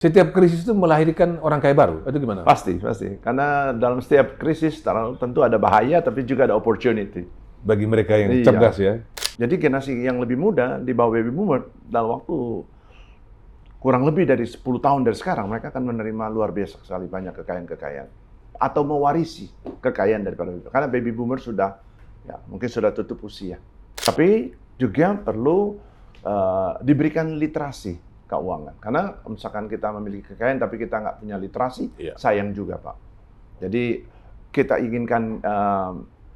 Setiap krisis itu melahirkan orang kaya baru, itu gimana? Pasti. Karena dalam setiap krisis tentu ada bahaya, tapi juga ada opportunity. Bagi mereka yang cerdas ya. Jadi generasi yang lebih muda di bawah baby boomer dalam waktu kurang lebih dari 10 tahun dari sekarang, mereka akan menerima luar biasa sekali banyak kekayaan-kekayaan atau mewarisi kekayaan daripada baby boomer. Karena baby boomer sudah mungkin sudah tutup usia. Tapi juga perlu diberikan literasi keuangan. Karena misalkan kita memiliki kekayaan tapi kita nggak punya literasi, sayang juga, Pak. Jadi kita inginkan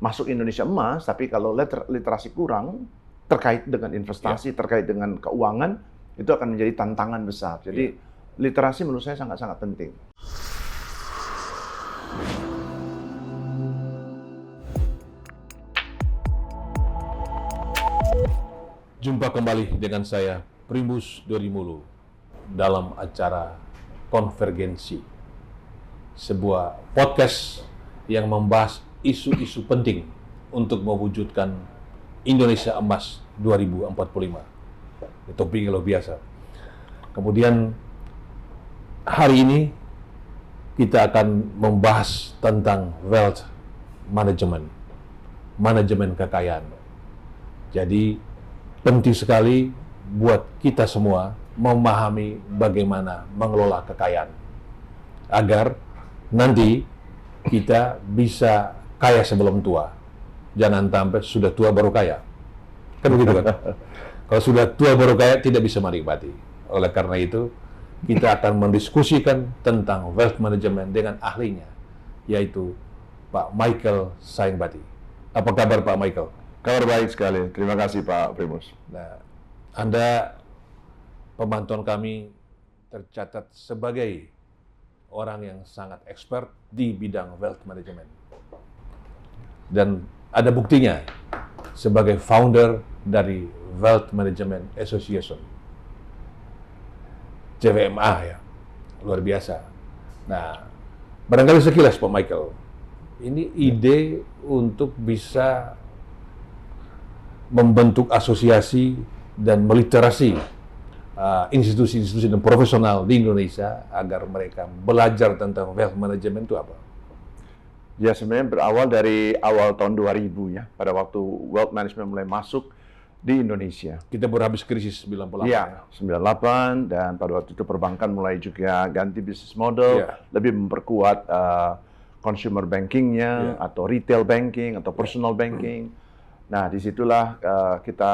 masuk Indonesia emas, tapi kalau literasi kurang terkait dengan investasi, terkait dengan keuangan, itu akan menjadi tantangan besar. Jadi literasi menurut saya sangat-sangat penting. Jumpa kembali dengan saya, Primus Dorimulu, dalam acara Konvergensi, sebuah podcast yang membahas isu-isu penting untuk mewujudkan Indonesia Emas 2045. Topiknya luar biasa. Kemudian hari ini kita akan membahas tentang wealth management, manajemen kekayaan. Jadi penting sekali buat kita semua memahami bagaimana mengelola kekayaan agar nanti kita bisa kaya sebelum tua. Jangan sampai sudah tua baru kaya. Kan begitu kan? Kalau sudah tua baru kaya tidak bisa menikmati. Oleh karena itu, kita akan mendiskusikan tentang wealth management dengan ahlinya, yaitu Pak Michael Saengbati. Apa kabar Pak Michael? Kabar baik sekali. Terima kasih Pak Primus. Nah, Anda, pemantauan kami tercatat sebagai orang yang sangat expert di bidang wealth management. Dan ada buktinya sebagai founder dari Wealth Management Association, CWMA ya, luar biasa. Nah, barangkali sekilas Pak Michael, ini ide untuk bisa membentuk asosiasi dan meliterasi institusi-institusi dan profesional di Indonesia agar mereka belajar tentang wealth management itu apa? Ya sebenarnya berawal dari awal tahun 2000 ya, pada waktu wealth management mulai masuk di Indonesia. Kita baru habis krisis 98 ya. 98 dan pada waktu itu perbankan mulai juga ganti bisnis model, lebih memperkuat consumer bankingnya atau retail banking atau personal banking. Nah, disitulah kita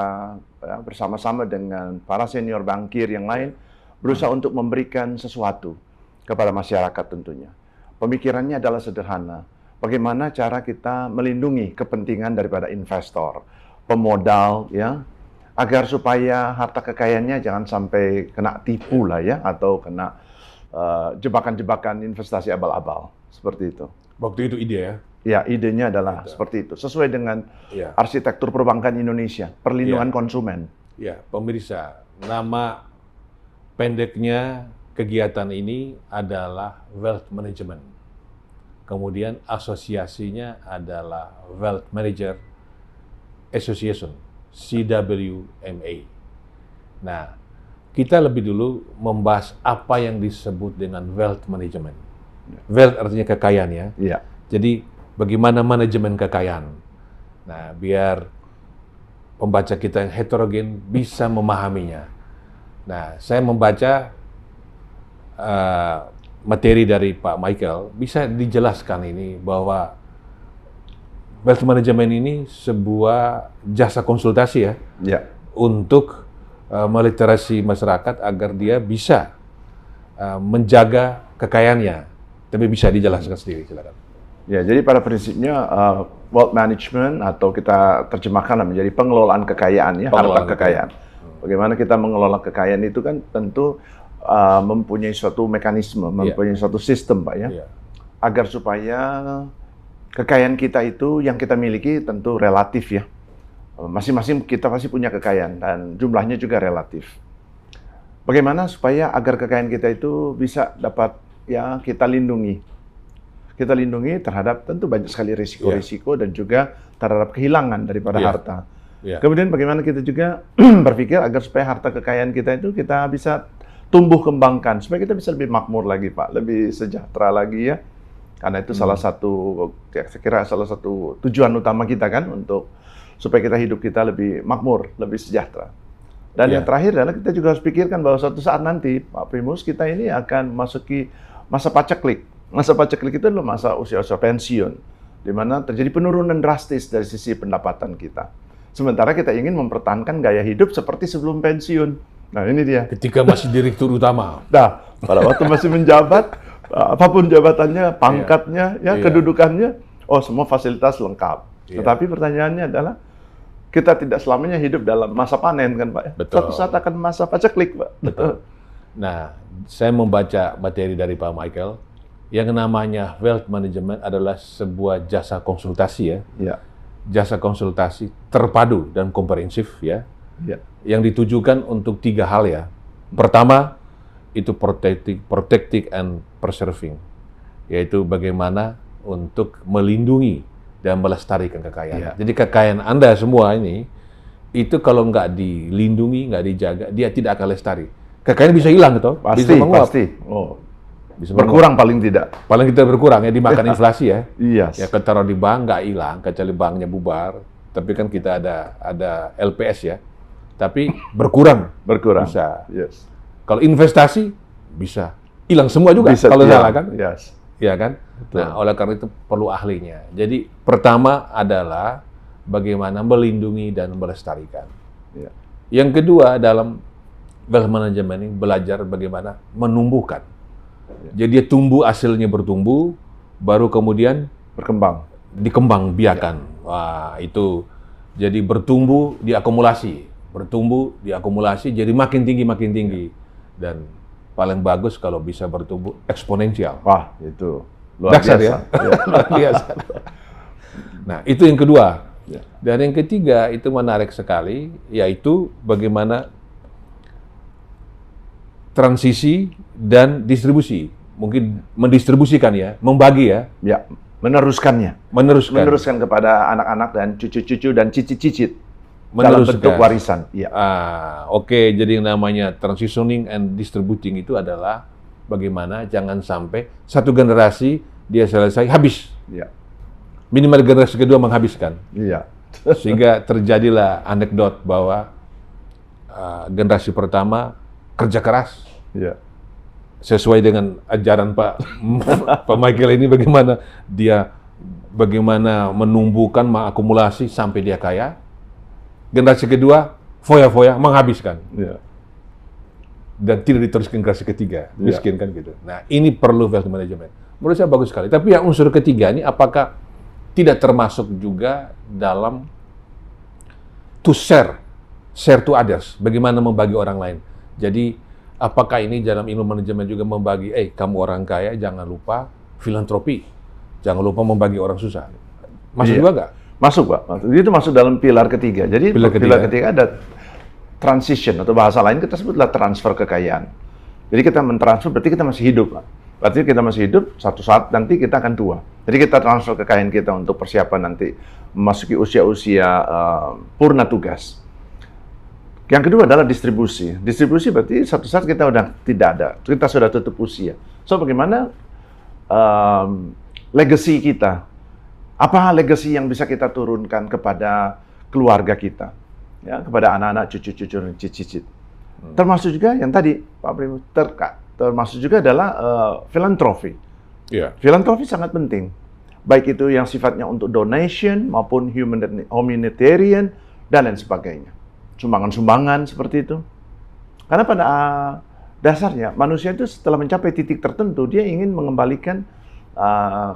bersama-sama dengan para senior bankir yang lain berusaha untuk memberikan sesuatu kepada masyarakat tentunya. Pemikirannya adalah sederhana. Bagaimana cara kita melindungi kepentingan daripada investor, pemodal, ya, agar supaya harta kekayaannya jangan sampai kena tipu lah ya, atau kena jebakan-jebakan investasi abal-abal seperti itu. Waktu itu ide ya? Ya, idenya adalah seperti itu, sesuai dengan arsitektur perbankan Indonesia, perlindungan konsumen. Ya, pemirsa, nama pendeknya kegiatan ini adalah Wealth Management. Kemudian asosiasinya adalah Wealth Manager Association, CWMA. Nah, kita lebih dulu membahas apa yang disebut dengan Wealth Management. Wealth artinya kekayaan ya. Iya. Jadi bagaimana manajemen kekayaan. Nah, biar pembaca kita yang heterogen bisa memahaminya. Nah, saya membaca materi dari Pak Michael, bisa dijelaskan ini bahwa wealth management ini sebuah jasa konsultasi ya, untuk meliterasi masyarakat agar dia bisa menjaga kekayaannya. Tapi bisa dijelaskan sendiri, silakan. Ya, jadi pada prinsipnya wealth management atau kita terjemahkan menjadi pengelolaan kekayaan ya, harta kekayaan. Bagaimana kita mengelola kekayaan itu kan tentu mempunyai suatu mekanisme, mempunyai suatu sistem, Pak ya, agar supaya kekayaan kita itu yang kita miliki tentu relatif ya. Masing-masing kita pasti punya kekayaan dan jumlahnya juga relatif. Bagaimana supaya agar kekayaan kita itu bisa dapat ya kita lindungi. Kita lindungi terhadap tentu banyak sekali risiko-risiko dan juga terhadap kehilangan daripada harta. Kemudian bagaimana kita juga berpikir agar supaya harta kekayaan kita itu kita bisa tumbuh kembangkan supaya kita bisa lebih makmur lagi, Pak, lebih sejahtera lagi ya. Karena itu salah satu, ya, saya kira salah satu tujuan utama kita kan untuk supaya hidup kita lebih makmur, lebih sejahtera. Dan yang terakhir adalah kita juga harus pikirkan bahwa suatu saat nanti, Pak Primus, kita ini akan masuki masa paceklik. Masa paceklik itu adalah masa usia-usia pensiun, di mana terjadi penurunan drastis dari sisi pendapatan kita. Sementara kita ingin mempertahankan gaya hidup seperti sebelum pensiun. Nah, ini dia. Ketika masih direktur utama. Nah, pada waktu masih menjabat, apapun jabatannya, pangkatnya, kedudukannya, semua fasilitas lengkap. Tetapi pertanyaannya adalah, kita tidak selamanya hidup dalam masa panen kan, Pak? Betul. Suatu saat akan masa paceklik, Pak. Betul. Nah, saya membaca materi dari Pak Michael, yang namanya wealth management adalah sebuah jasa konsultasi ya. Ya. Jasa konsultasi terpadu dan komprehensif ya. Yang ditujukan untuk 3 hal ya. Pertama, itu protecting and preserving, yaitu bagaimana untuk melindungi dan melestarikan kekayaan. Jadi kekayaan Anda semua ini, itu kalau nggak dilindungi, nggak dijaga, dia tidak akan lestari. Kekayaan bisa hilang gitu, pasti, bisa menguap. Pasti. Bisa berkurang paling tidak. Paling kita berkurang ya, dimakan inflasi ya. Iya. Ya kalau di bank nggak hilang, kecuali banknya bubar. Tapi kan kita ada LPS ya. Tapi berkurang. Berkurang. Bisa. Yes. Kalau investasi bisa hilang semua juga bisa, kalau salah kan? Yes. Iya kan? Betul. Nah, oleh karena itu perlu ahlinya. Jadi pertama adalah bagaimana melindungi dan melestarikan. Ya. Yang kedua dalam wealth management ini belajar bagaimana menumbuhkan. Jadi dia tumbuh, hasilnya bertumbuh, baru kemudian dikembang biakan. Wah, itu jadi bertumbuh, diakumulasi, jadi makin tinggi. Dan paling bagus kalau bisa bertumbuh eksponensial. Wah, itu luar Dasar biasa. Ya. Luar biasa. Nah, itu yang kedua. Dan yang ketiga itu menarik sekali, yaitu bagaimana transisi dan distribusi. Mungkin mendistribusikan ya, membagi ya. Ya, meneruskannya. Meneruskan kepada anak-anak dan cucu-cucu dan cicit-cicit. Dalam bentuk warisan. Ya. Oke. Jadi yang namanya transitioning and distributing itu adalah bagaimana jangan sampai satu generasi dia selesai habis. Ya. Minimal generasi kedua menghabiskan. Iya. Sehingga terjadilah anekdot bahwa generasi pertama kerja keras. Iya. Sesuai dengan ajaran Pak Michael ini bagaimana menumbuhkan, mengakumulasi sampai dia kaya. Generasi kedua foya-foya menghabiskan. Iya. Dan tidak diteruskan generasi ketiga, miskin kan gitu. Nah, ini perlu wealth management. Menurut saya bagus sekali. Tapi yang unsur ketiga ini apakah tidak termasuk juga dalam to share to others, bagaimana membagi orang lain. Jadi apakah ini dalam ilmu manajemen juga membagi, kamu orang kaya jangan lupa filantropi, jangan lupa membagi orang susah. Masuk juga nggak? Masuk, Pak. Itu masuk dalam pilar ketiga. Jadi pilar ketiga ada transition, atau bahasa lain kita sebutlah transfer kekayaan. Jadi kita mentransfer berarti kita masih hidup, Pak. Berarti kita masih hidup, satu saat nanti kita akan tua. Jadi kita transfer kekayaan kita untuk persiapan nanti memasuki usia-usia purna tugas. Yang kedua adalah distribusi. Distribusi berarti satu saat kita udah tidak ada, kita sudah tutup usia. So bagaimana legacy kita? Apa legacy yang bisa kita turunkan kepada keluarga kita, ya, kepada anak-anak, cucu-cucu, dan cicit-cicit. Termasuk juga yang tadi Pak Primus termasuk juga adalah filantropi. Filantropi sangat penting, baik itu yang sifatnya untuk donation maupun humanitarian dan lain sebagainya. Sumbangan-sumbangan seperti itu. Karena pada dasarnya manusia itu setelah mencapai titik tertentu dia ingin mengembalikan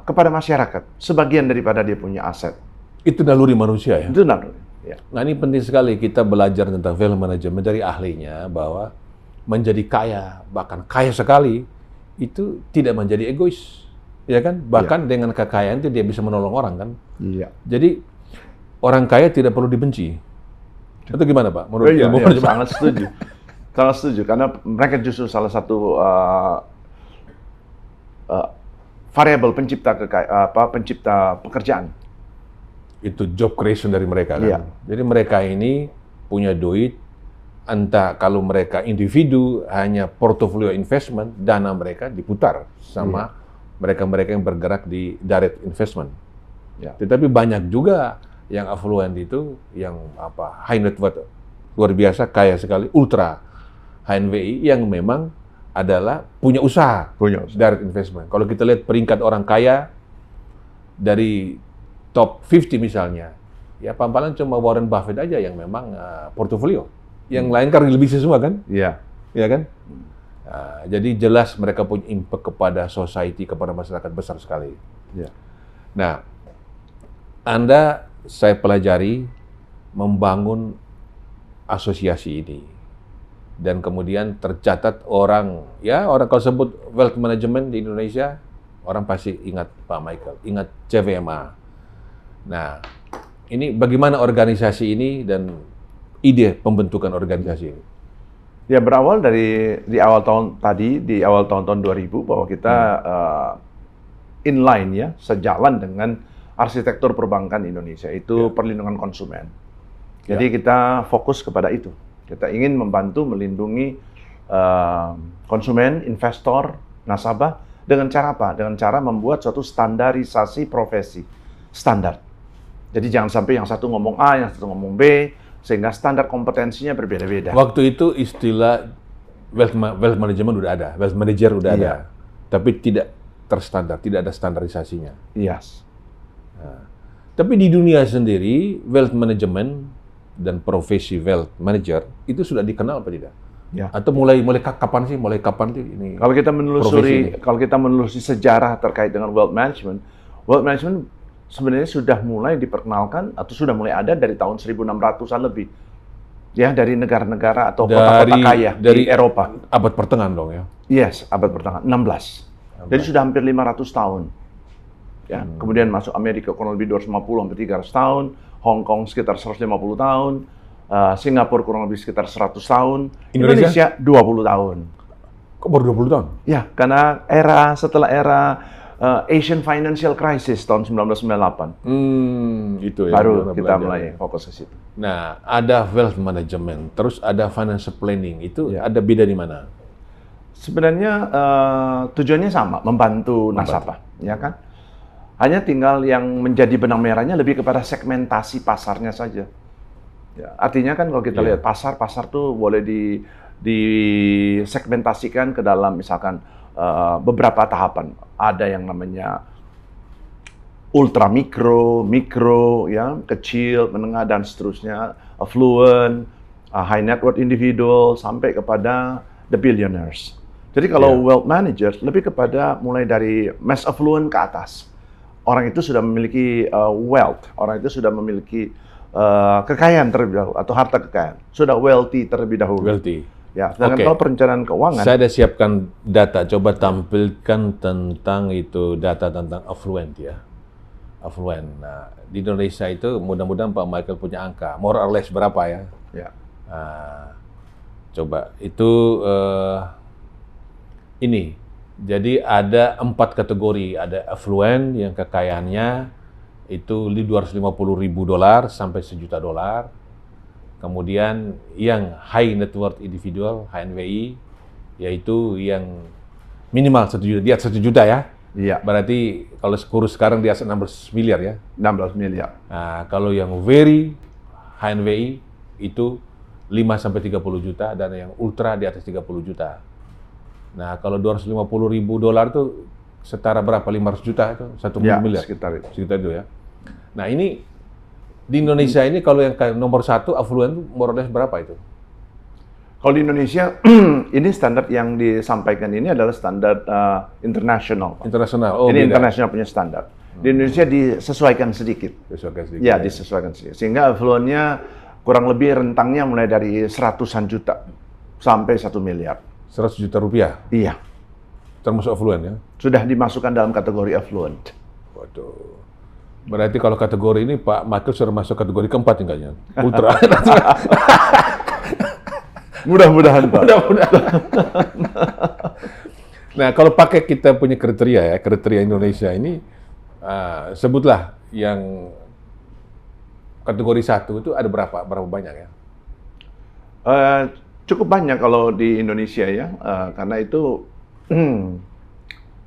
kepada masyarakat sebagian daripada dia punya aset. Itu naluri manusia ya? Itu naluri. Ya. Nah ini penting sekali kita belajar tentang wealth management dari ahlinya bahwa menjadi kaya, bahkan kaya sekali, itu tidak menjadi egois. Ya kan? Bahkan dengan kekayaan itu dia bisa menolong orang kan? Iya. Jadi orang kaya tidak perlu dibenci. Itu gimana Pak? Menurut ilmu manajemen? Sangat setuju. Sangat setuju. Karena mereka justru salah satu variabel pencipta pekerjaan. Itu job creation dari mereka kan. Iya. Jadi mereka ini punya duit, entah kalau mereka individu hanya portfolio investment, dana mereka diputar sama mereka-mereka yang bergerak di direct investment. Ya. Tetapi banyak juga yang affluent itu, yang high net worth, luar biasa, kaya sekali, ultra HNWI yang memang adalah punya usaha direct investment. Kalau kita lihat peringkat orang kaya dari top 50 misalnya, ya paling cuma Warren Buffett aja yang memang portofolio. Yang lain kan lebih semua kan? Iya. Iya kan? Jadi jelas mereka punya impact kepada society, kepada masyarakat besar sekali. Iya. Nah, saya pelajari membangun asosiasi ini. Dan kemudian tercatat orang kalau sebut wealth management di Indonesia, orang pasti ingat Pak Michael, ingat CVMA. Nah, ini bagaimana organisasi ini dan ide pembentukan organisasi ini? Ya, berawal di awal tahun 2000 bahwa kita inline ya, sejalan dengan arsitektur perbankan Indonesia, itu perlindungan konsumen. Jadi kita fokus kepada itu. Kita ingin membantu melindungi konsumen, investor, nasabah dengan cara apa? Dengan cara membuat suatu standarisasi profesi, standar. Jadi jangan sampai yang satu ngomong A, yang satu ngomong B, sehingga standar kompetensinya berbeda-beda. Waktu itu istilah wealth management udah ada, wealth manager udah ada, tapi tidak terstandar, tidak ada standarisasinya. Yes. Nah, tapi di dunia sendiri, wealth management dan profesi wealth manager itu sudah dikenal apa tidak? Ya. Atau mulai kapan sih ini? Kalau kita menelusuri sejarah terkait dengan wealth management sebenarnya sudah mulai diperkenalkan atau sudah mulai ada dari tahun 1600-an lebih. Ya, dari negara-negara atau kota-kota kaya di Eropa. Abad pertengahan dong ya? Yes, abad pertengahan, 16. Jadi sudah hampir 500 tahun. Ya, kemudian masuk Amerika kurang lebih 250-300 tahun, Hong Kong sekitar 150 tahun, Singapura kurang lebih sekitar 100 tahun, Indonesia 20 tahun. Kok baru 20 tahun? Ya, karena setelah era Asian Financial Crisis tahun 1998. Itu ya. Baru kita mulai fokus ke situ. Nah, ada wealth management, terus ada financial planning. Itu ada beda di mana? Sebenarnya tujuannya sama, membantu nasabah, ya kan? Hanya tinggal yang menjadi benang merahnya lebih kepada segmentasi pasarnya saja. Ya, artinya kan kalau kita lihat pasar tuh boleh disegmentasikan ke dalam misalkan beberapa tahapan. Ada yang namanya ultra mikro, ya, kecil, menengah dan seterusnya, affluent, high net worth individual sampai kepada the billionaires. Jadi kalau wealth managers lebih kepada mulai dari mass affluent ke atas. Orang itu sudah memiliki wealth, orang itu sudah memiliki kekayaan terlebih dahulu atau harta kekayaan, sudah wealthy terlebih dahulu. Wealthy. Ya, sedangkan kalau perencanaan keuangan. Saya ada siapkan data, coba tampilkan tentang itu data tentang affluent ya. Affluent. Nah, di Indonesia itu mudah-mudahan Pak Michael punya angka, more or less berapa ya? Ya. Coba itu ini. Jadi ada 4 kategori, ada affluent yang kekayaannya itu $250.000 sampai $1 juta. Kemudian yang high net worth individual, HNWI, yaitu yang minimal 1 juta, di atas 1 juta ya. Iya. Berarti kalau kurus sekarang di atas 16 miliar ya. 16 miliar. Nah, kalau yang very HNWI itu 5 sampai 30 juta dan yang ultra di atas 30 juta. Nah, kalau $250.000 itu setara berapa? 500 juta itu? 1 miliar? Sekitar itu ya. Nah, ini di Indonesia ini kalau yang nomor 1 affluent more or less berapa itu? Kalau di Indonesia, ini standar yang disampaikan ini adalah standar internasional. Internasional? Oh, ini internasional punya standar. Di Indonesia disesuaikan sedikit. Ya, disesuaikan sedikit. Sehingga affluentnya kurang lebih rentangnya mulai dari 100-an juta sampai 1 miliar. 100 juta rupiah? Iya. Termasuk affluent ya? Sudah dimasukkan dalam kategori affluent. Waduh. Berarti kalau kategori ini Pak Michael sudah masuk kategori keempat enggaknya? Ultra. Mudah-mudahan Pak. Nah, kalau pakai kita punya kriteria Indonesia ini, sebutlah yang kategori 1 itu ada berapa banyak ya? Cukup banyak kalau di Indonesia ya, karena itu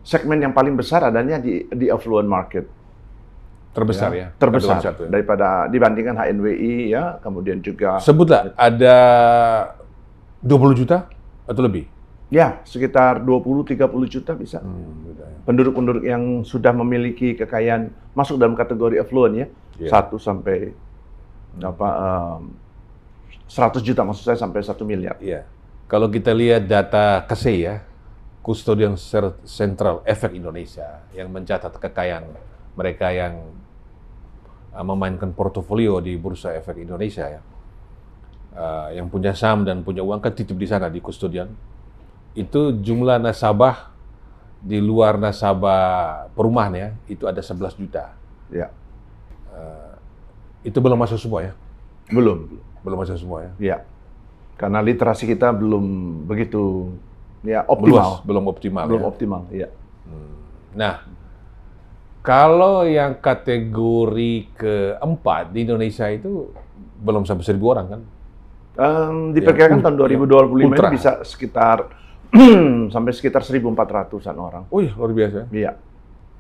segmen yang paling besar adanya di affluent market. Terbesar ya? Terbesar daripada dibandingkan HNWI ya, kemudian juga... Sebutlah, ada 20 juta atau lebih? Ya, sekitar 20-30 juta bisa. Penduduk-penduduk yang sudah memiliki kekayaan masuk dalam kategori affluent ya, 1 sampai 100 juta maksud saya sampai 1 miliar. Iya. Kalau kita lihat data KSE ya, Custodian Central Efek Indonesia yang mencatat kekayaan mereka yang memainkan portofolio di Bursa Efek Indonesia ya, yang punya saham dan punya uang kan titip di sana di Custodian. Itu jumlah nasabah di luar nasabah perumahan ya, itu ada 11 juta. Ya. Itu belum masuk semua ya? Belum masuk semua ya? Iya, karena literasi kita belum begitu ya optimal. Belum optimal. Belum optimal, iya. Nah, kalau yang kategori keempat di Indonesia itu belum sampai 1.000 orang kan? Diperkirakan tahun 2025 ini bisa sekitar sampai sekitar 1.400-an orang. Oh iya, luar biasa. Iya.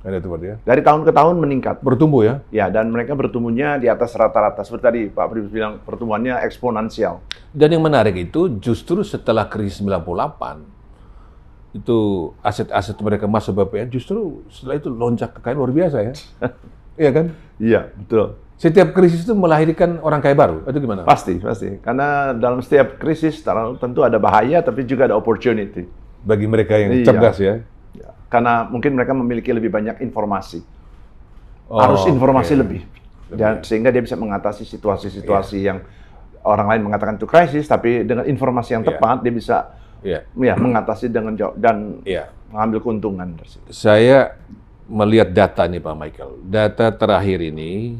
Ada itu berarti ya? Dari tahun ke tahun meningkat. Bertumbuh ya? Ya, dan mereka bertumbuhnya di atas rata-rata. Seperti tadi Pak Pribus bilang, pertumbuhannya eksponensial. Dan yang menarik itu justru setelah krisis 98, itu aset-aset mereka masuk BPN, justru setelah itu lonjak kekayaan luar biasa ya? Iya kan? Iya, betul. Setiap krisis itu melahirkan orang kaya baru, itu gimana? Pasti. Karena dalam setiap krisis tentu ada bahaya, tapi juga ada opportunity. Bagi mereka yang cerdas ya? Karena mungkin mereka memiliki lebih banyak informasi. Harus informasi lebih. Dan sehingga dia bisa mengatasi situasi-situasi yang orang lain mengatakan itu krisis, tapi dengan informasi yang tepat, dia bisa mengatasi dengan jauh dan mengambil keuntungan. Saya melihat data nih Pak Michael. Data terakhir ini,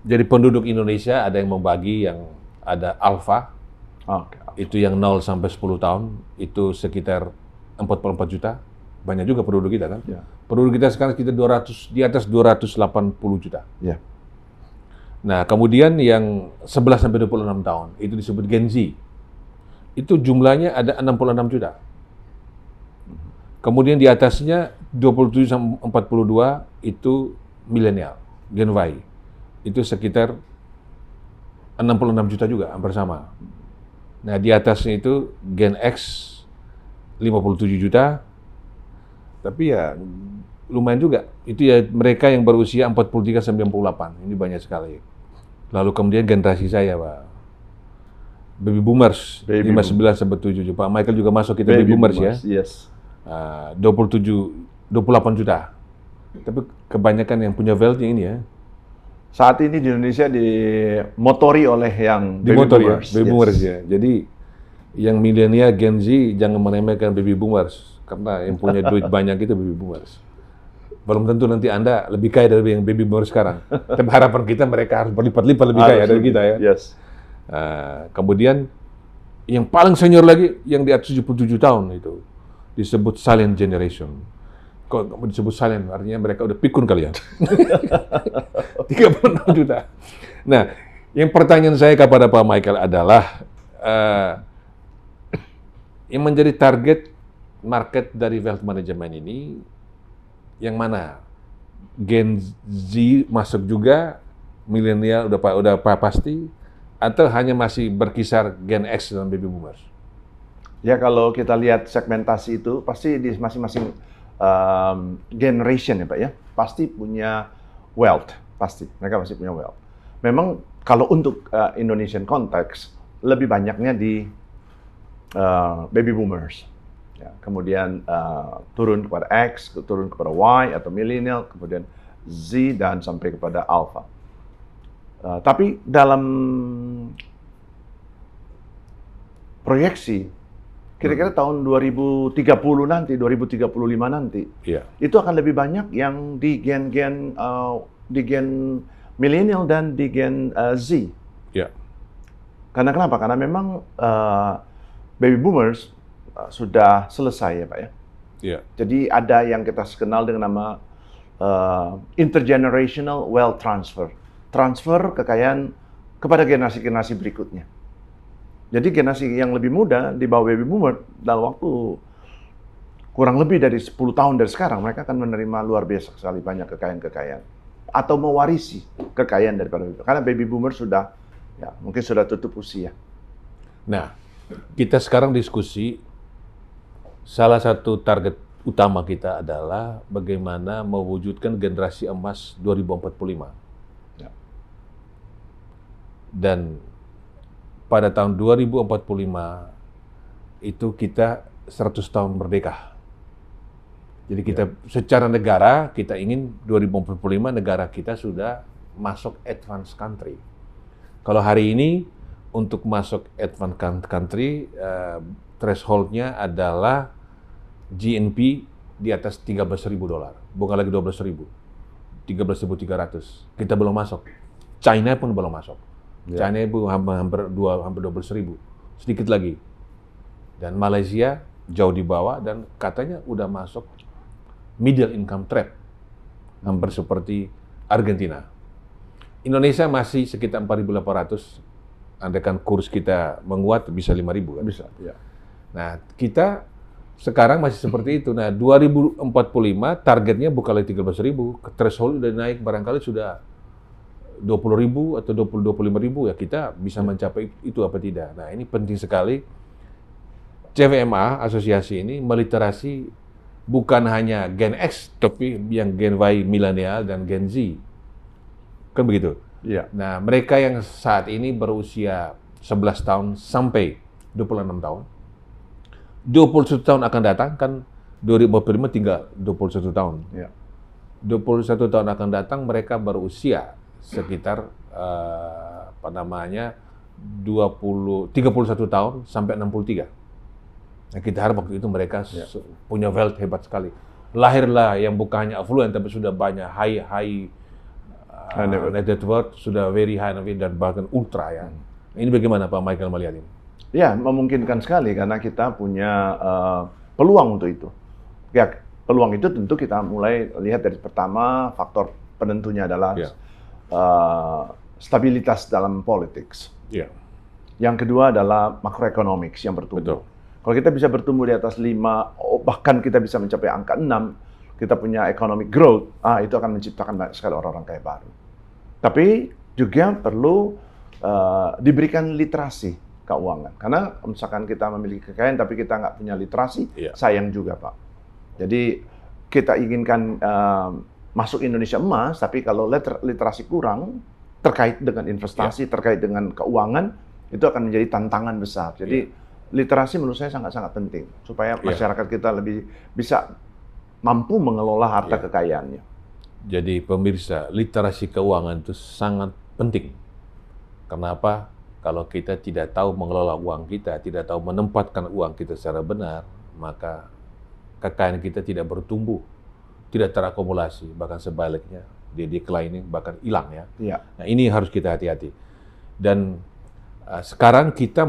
jadi penduduk Indonesia ada yang membagi yang ada alfa, itu yang 0 sampai 10 tahun, itu sekitar 44 juta. Banyak juga penduduk kita kan. Ya. Penduduk kita sekarang sekitar di atas 280 juta. Ya. Nah, kemudian yang 11 sampai 26 tahun, itu disebut Gen Z. Itu jumlahnya ada 66 juta. Kemudian di atasnya 27 sampai 42 itu milenial, Gen Y. Itu sekitar 66 juta juga, hampir sama. Nah, di atasnya itu Gen X 57 juta. Tapi ya lumayan juga. Itu ya mereka yang berusia 43 sampai 68. Ini banyak sekali. Lalu kemudian generasi saya, Pak. Baby boomers, 59 sampai 77. Pak Michael juga masuk kita baby boomers ya. Yes. 28 juta. Tapi kebanyakan yang punya wealth ini ya. Saat ini di Indonesia dimotori oleh yang baby boomers. Ya, baby boomers ya. Jadi yang milenial Gen Z jangan meremehkan baby boomers. Karena yang punya duit banyak itu baby boomers. Belum tentu nanti Anda lebih kaya dari yang baby boomers sekarang. Tapi harapan kita mereka harus berlipat-lipat lebih kaya dari kita ya. Yes. Kemudian yang paling senior lagi yang di atas 77 tahun itu disebut silent generation. Kalau disebut silent artinya mereka udah pikun kali ya. 36 juta. Nah, yang pertanyaan saya kepada Pak Michael adalah yang menjadi target market dari wealth management ini yang mana? Gen Z masuk juga, milenial udah pasti, atau hanya masih berkisar Gen X dan baby boomers? Ya kalau kita lihat segmentasi itu pasti di masing-masing generation ya Pak ya, pasti punya wealth, pasti mereka pasti punya wealth. Memang kalau untuk Indonesian context lebih banyaknya di baby boomers. Ya, kemudian turun kepada X, turun kepada Y atau millennial, kemudian Z dan sampai kepada Alpha. Tapi dalam proyeksi, kira-kira tahun 2030 nanti, 2035 nanti, itu akan lebih banyak yang di gen millennial dan di gen Z. Yeah. Karena kenapa? Karena memang baby boomers sudah selesai ya Pak ya. Yeah. Jadi ada yang kita kenal dengan nama intergenerational wealth transfer. Transfer kekayaan kepada generasi-generasi berikutnya. Jadi generasi yang lebih muda di bawah baby boomer dalam waktu kurang lebih dari 10 tahun dari sekarang mereka akan menerima luar biasa sekali banyak kekayaan-kekayaan atau mewarisi kekayaan daripada karena baby boomer sudah ya mungkin sudah tutup usia. Nah, kita sekarang diskusi salah satu target utama kita adalah bagaimana mewujudkan generasi emas 2045. Ya. Dan pada tahun 2045 itu kita 100 tahun merdeka. Jadi kita secara negara, kita ingin 2045 negara kita sudah masuk advanced country. Kalau hari ini untuk masuk advanced country, threshold-nya adalah GNP di atas $13.000, bukan lagi 12.000, 13.300. Kita belum masuk. China pun belum masuk. China pun hampir 12.000, sedikit lagi. Dan Malaysia jauh di bawah dan katanya udah masuk middle income trap, hampir seperti Argentina. Indonesia masih sekitar 4.800, andaikan kurs kita menguat bisa 5.000 kan? Bisa, ya. Nah, kita sekarang masih seperti itu. Nah, 2045 targetnya bukan lagi 13.000, threshold udah naik barangkali sudah 20.000 atau 25.000 ya kita bisa mencapai itu apa tidak. Nah, ini penting sekali. CWMA asosiasi ini meliterasi bukan hanya Gen X, tapi yang Gen Y, milenial, dan Gen Z. Kan begitu? Iya. Nah, mereka yang saat ini berusia 11 tahun sampai 26 tahun, 21 tahun akan datang, kan 2045 tinggal 21 tahun. Iya. 21 tahun akan datang, mereka berusia sekitar, 31 tahun sampai 63. Nah, kita harap waktu itu mereka punya wealth hebat sekali. Lahirlah yang bukan hanya affluent, tapi sudah banyak high net worth, sudah very high net worth, dan bahkan ultra ya. Ini bagaimana Pak Michael melihat ini? Ya, memungkinkan sekali karena kita punya peluang untuk itu. Ya, peluang itu tentu kita mulai lihat dari pertama, faktor penentunya adalah stabilitas dalam politics. Yeah. Yang kedua adalah macroeconomics yang bertumbuh. Betul. Kalau kita bisa bertumbuh di atas 5, bahkan kita bisa mencapai angka 6, kita punya economic growth, itu akan menciptakan banyak sekali orang-orang kaya baru. Tapi juga perlu diberikan literasi keuangan. Karena misalkan kita memiliki kekayaan tapi kita nggak punya literasi, sayang juga Pak. Jadi kita inginkan masuk Indonesia emas, tapi kalau literasi kurang, terkait dengan investasi, terkait dengan keuangan, itu akan menjadi tantangan besar. Jadi literasi menurut saya sangat-sangat penting supaya masyarakat kita lebih bisa mampu mengelola harta kekayaannya. Jadi pemirsa, literasi keuangan itu sangat penting. Kenapa? Kalau kita tidak tahu mengelola uang kita, tidak tahu menempatkan uang kita secara benar, maka kekayaan kita tidak bertumbuh, tidak terakumulasi, bahkan sebaliknya dia declining, bahkan hilang ya. Nah, ini harus kita hati-hati. Dan sekarang kita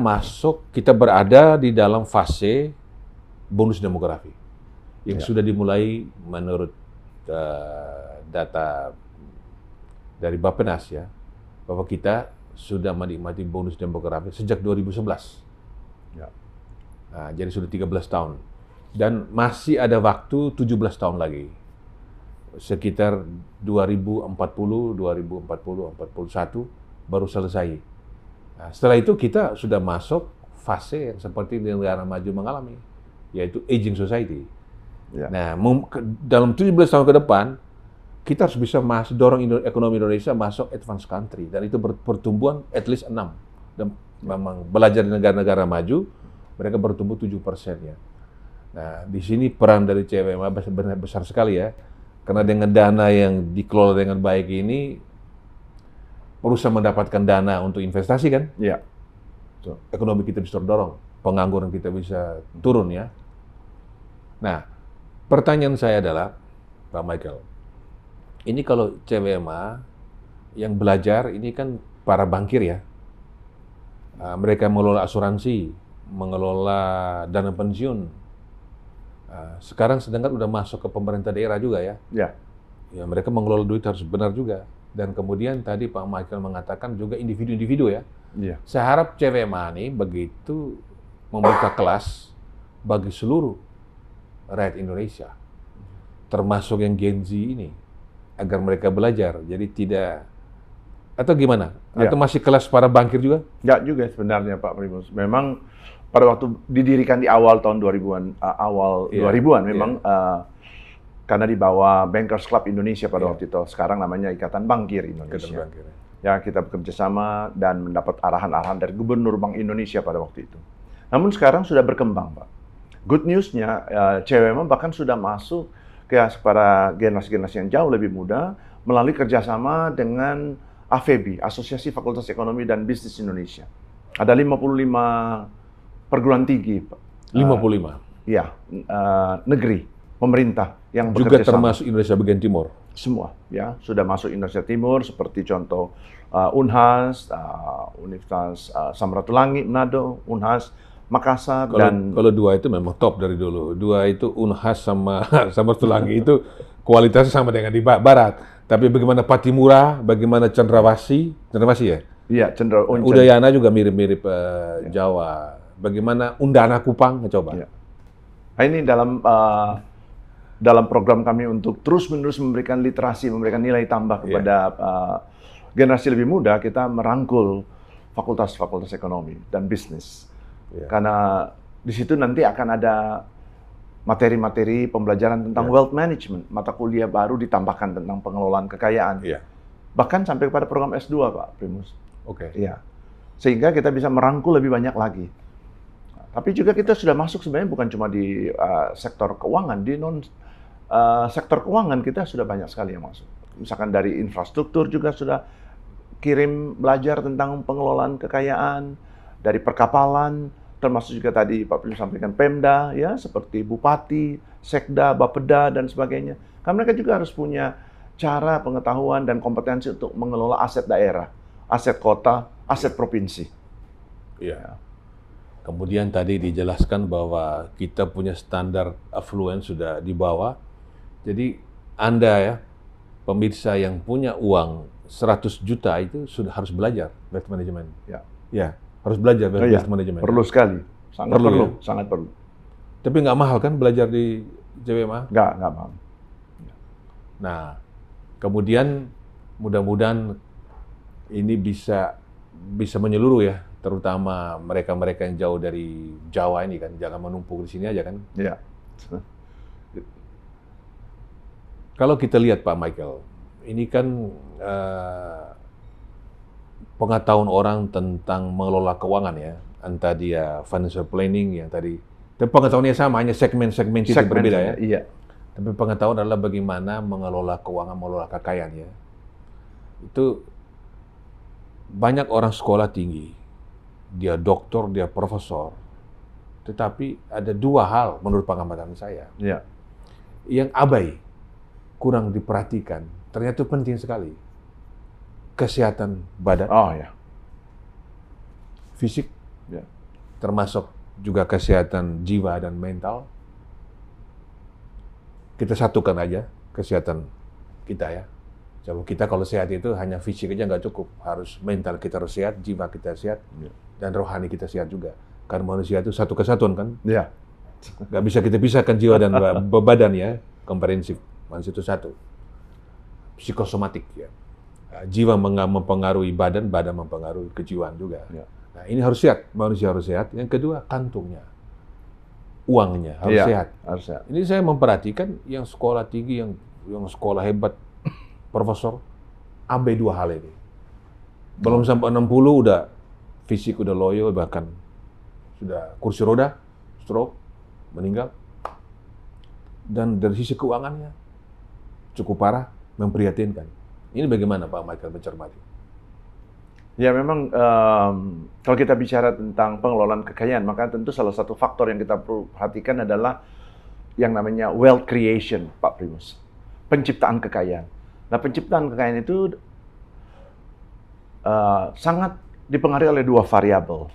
berada di dalam fase bonus demografi yang sudah dimulai menurut data dari Bappenas ya, bahwa kita sudah menikmati bonus demografi sejak 2011. Nah, jadi sudah 13 tahun. Dan masih ada waktu 17 tahun lagi. Sekitar 2040, 41 baru selesai. Nah, setelah itu kita sudah masuk fase yang seperti di negara maju mengalami, yaitu aging society. Nah, dalam 17 tahun ke depan, kita harus bisa dorong ekonomi Indonesia masuk advanced country, dan itu pertumbuhan at least 6. Dan memang belajar di negara-negara maju, mereka bertumbuh 7% ya. Nah, di sini peran dari CWMA benar besar sekali ya, karena dengan dana yang dikelola dengan baik ini, perusahaan mendapatkan dana untuk investasi kan? Iya. Ekonomi kita bisa terdorong, pengangguran kita bisa turun ya. Nah, pertanyaan saya adalah, Pak Michael, ini kalau CWMA yang belajar ini kan para bankir ya, mereka mengelola asuransi, mengelola dana pensiun. Sekarang sedangkan udah masuk ke pemerintah daerah juga ya. Ya. Ya, mereka mengelola duit harus benar juga. Dan kemudian tadi Pak Michael mengatakan juga individu-individu ya. Iya. Saya harap CWMA ini begitu membuka kelas bagi seluruh rakyat Indonesia, termasuk yang Gen Z ini, agar mereka belajar. Jadi tidak, atau gimana? Ya. Atau masih kelas para bankir juga? Enggak juga sebenarnya Pak Primus. Memang pada waktu didirikan di awal tahun 2000-an, awal 2000-an memang karena di bawah Bankers Club Indonesia pada waktu itu. Sekarang namanya Ikatan Bankir Indonesia. Ikatan Bankir. Ya, kita bekerja sama dan mendapat arahan-arahan dari Gubernur Bank Indonesia pada waktu itu. Namun sekarang sudah berkembang, Pak. Good news-nya, CWMA bahkan sudah masuk ke para generasi-generasi yang jauh lebih muda melalui kerjasama dengan AFEBI, Asosiasi Fakultas Ekonomi dan Bisnis Indonesia. Ada 55 perguruan tinggi, Pak. 55? Iya, negeri, pemerintah yang juga bekerja sama. termasuk Indonesia bagian timur? Semua, ya, sudah masuk Indonesia Timur, seperti contoh Unhas, Universitas Samratulangi, Manado, Unhas, Makassar, kalau dua itu memang top dari dulu. Dua itu Unhas sama Samratulangi itu kualitasnya sama dengan di Barat. Tapi bagaimana Patimura, bagaimana Cendrawasih ya? Iya, Udayana juga mirip-mirip Jawa. Bagaimana Undana Kupang, coba. Ya. Nah, ini dalam program kami untuk terus-menerus memberikan literasi, memberikan nilai tambah kepada generasi lebih muda, kita merangkul fakultas-fakultas ekonomi dan bisnis. Karena di situ nanti akan ada materi-materi pembelajaran tentang wealth management, mata kuliah baru ditambahkan tentang pengelolaan kekayaan. Bahkan sampai kepada program S2, Pak Primus. Iya. Sehingga kita bisa merangkul lebih banyak lagi. Tapi juga kita sudah masuk sebenarnya bukan cuma di sektor keuangan, di sektor keuangan kita sudah banyak sekali yang masuk. Misalkan dari infrastruktur juga sudah kirim belajar tentang pengelolaan kekayaan, dari perkapalan, termasuk juga tadi Pak Primus sampaikan Pemda, ya seperti Bupati, Sekda, Bapeda, dan sebagainya. Karena mereka juga harus punya cara, pengetahuan, dan kompetensi untuk mengelola aset daerah, aset kota, aset provinsi. Iya. Kemudian tadi dijelaskan bahwa kita punya standar affluent sudah di bawah. Jadi Anda ya, pemirsa yang punya uang 100 juta itu sudah harus belajar wealth management. Ya, harus belajar wealth management. Perlu sekali, sangat perlu, sangat perlu. Tapi nggak mahal kan belajar di CWMA? Nggak mahal. Nah, kemudian mudah-mudahan ini bisa menyeluruh ya, terutama mereka-mereka yang jauh dari Jawa ini kan, jangan menumpuk di sini aja kan. Iya. Kalau kita lihat Pak Michael, ini kan pengetahuan orang tentang mengelola keuangan ya, entah dia financial planning yang tadi, tapi pengetahuannya sama, hanya segmen-segmen titik berbeda ya. Iya. Tapi pengetahuan adalah bagaimana mengelola keuangan, mengelola kekayaan ya. Itu banyak orang sekolah tinggi, dia doktor, dia profesor, tetapi ada dua hal menurut pengamatan saya yang abai, kurang diperhatikan, ternyata itu penting sekali. Kesehatan badan, fisik, termasuk juga kesehatan jiwa dan mental. Kita satukan aja kesehatan kita ya. Coba kita kalau sehat itu hanya fisik aja nggak cukup, harus mental kita harus sehat, jiwa kita sehat, dan rohani kita sehat juga. Karena manusia itu satu kesatuan kan? Iya. Nggak bisa kita pisahkan jiwa dan badan ya, komprehensif. Manusia itu satu. Psikosomatik ya. Jiwa mempengaruhi badan, badan mempengaruhi kejiwaan juga. Nah ini harus sehat, manusia harus sehat. Yang kedua kantungnya, uangnya harus sehat. Ini saya memperhatikan yang sekolah tinggi, yang sekolah hebat, profesor, abai dua hal ini. Belum sampai 60 udah fisik udah loyo, bahkan sudah kursi roda, stroke, meninggal. Dan dari sisi keuangannya cukup parah, memprihatinkan. Ini bagaimana Pak Michael mencermati? Ya memang kalau kita bicara tentang pengelolaan kekayaan, maka tentu salah satu faktor yang kita perlu perhatikan adalah yang namanya wealth creation, Pak Primus. Penciptaan kekayaan. Nah, penciptaan kekayaan itu sangat dipengaruhi oleh dua variabel.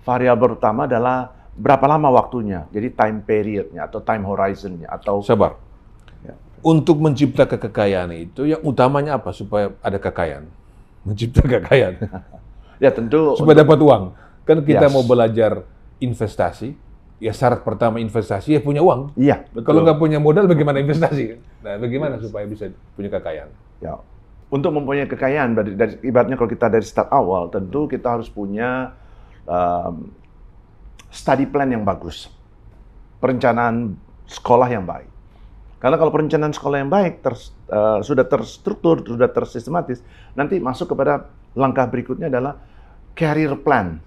Variabel pertama adalah berapa lama waktunya, jadi time period-nya atau time horizon-nya atau sabar. Untuk menciptakan kekayaan itu yang utamanya apa supaya ada kekayaan? Mencipta kekayaan. Ya tentu. Supaya dapat uang. Kan kita Yes. mau belajar investasi, ya syarat pertama investasi ya punya uang. Iya, betul. Kalau nggak punya modal, bagaimana investasi? Nah, bagaimana supaya bisa punya kekayaan? Ya, untuk mempunyai kekayaan, dari ibaratnya kalau kita dari start awal, tentu kita harus punya study plan yang bagus, perencanaan sekolah yang baik. Karena kalau perencanaan sekolah yang baik sudah terstruktur, sudah tersistematis, nanti masuk kepada langkah berikutnya adalah career plan.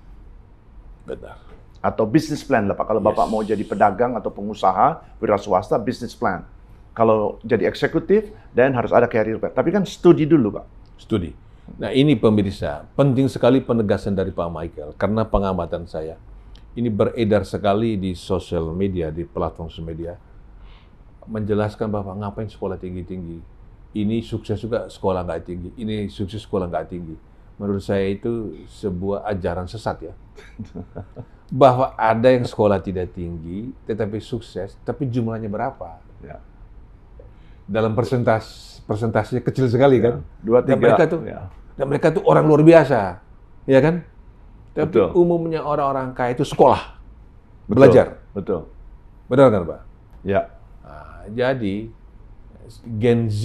Benar. Atau business plan lah Pak. Kalau Bapak mau jadi pedagang atau pengusaha, wira swasta, business plan. Kalau jadi eksekutif, dan harus ada career plan. Tapi kan studi dulu Pak. Studi. Nah ini pemirsa, penting sekali penegasan dari Pak Michael, karena pengamatan saya, ini beredar sekali di sosial media, di platform sosial media, menjelaskan bahwa ngapain sekolah tinggi-tinggi, ini sukses juga sekolah nggak tinggi, ini sukses sekolah nggak tinggi. Menurut saya itu sebuah ajaran sesat ya. Bahwa ada yang sekolah tidak tinggi, tetapi sukses, tapi jumlahnya berapa? Ya. Dalam persentasenya kecil sekali kan? 2, 3. Dan mereka tuh orang luar biasa, ya kan? Tapi Betul. umumnya orang-orang kaya itu sekolah, Betul. belajar. Betul. Benar kan Pak? Ya. Nah, jadi Gen Z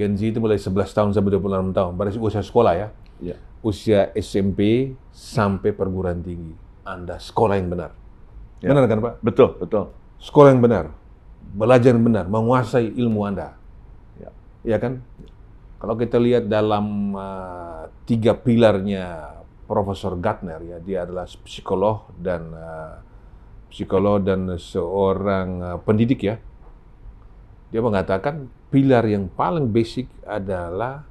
itu mulai 11 tahun sampai 26 tahun, berarti usia sekolah ya. Ya. Usia SMP sampai perguruan tinggi. Anda sekolah yang benar. Ya. Benar kan Pak? Betul, betul. Sekolah yang benar, belajar yang benar, menguasai ilmu Anda. Ya kan? Kalau kita lihat dalam 3 pilarnya Profesor Gartner ya, dia adalah psikolog dan seorang pendidik ya. Dia mengatakan pilar yang paling basic adalah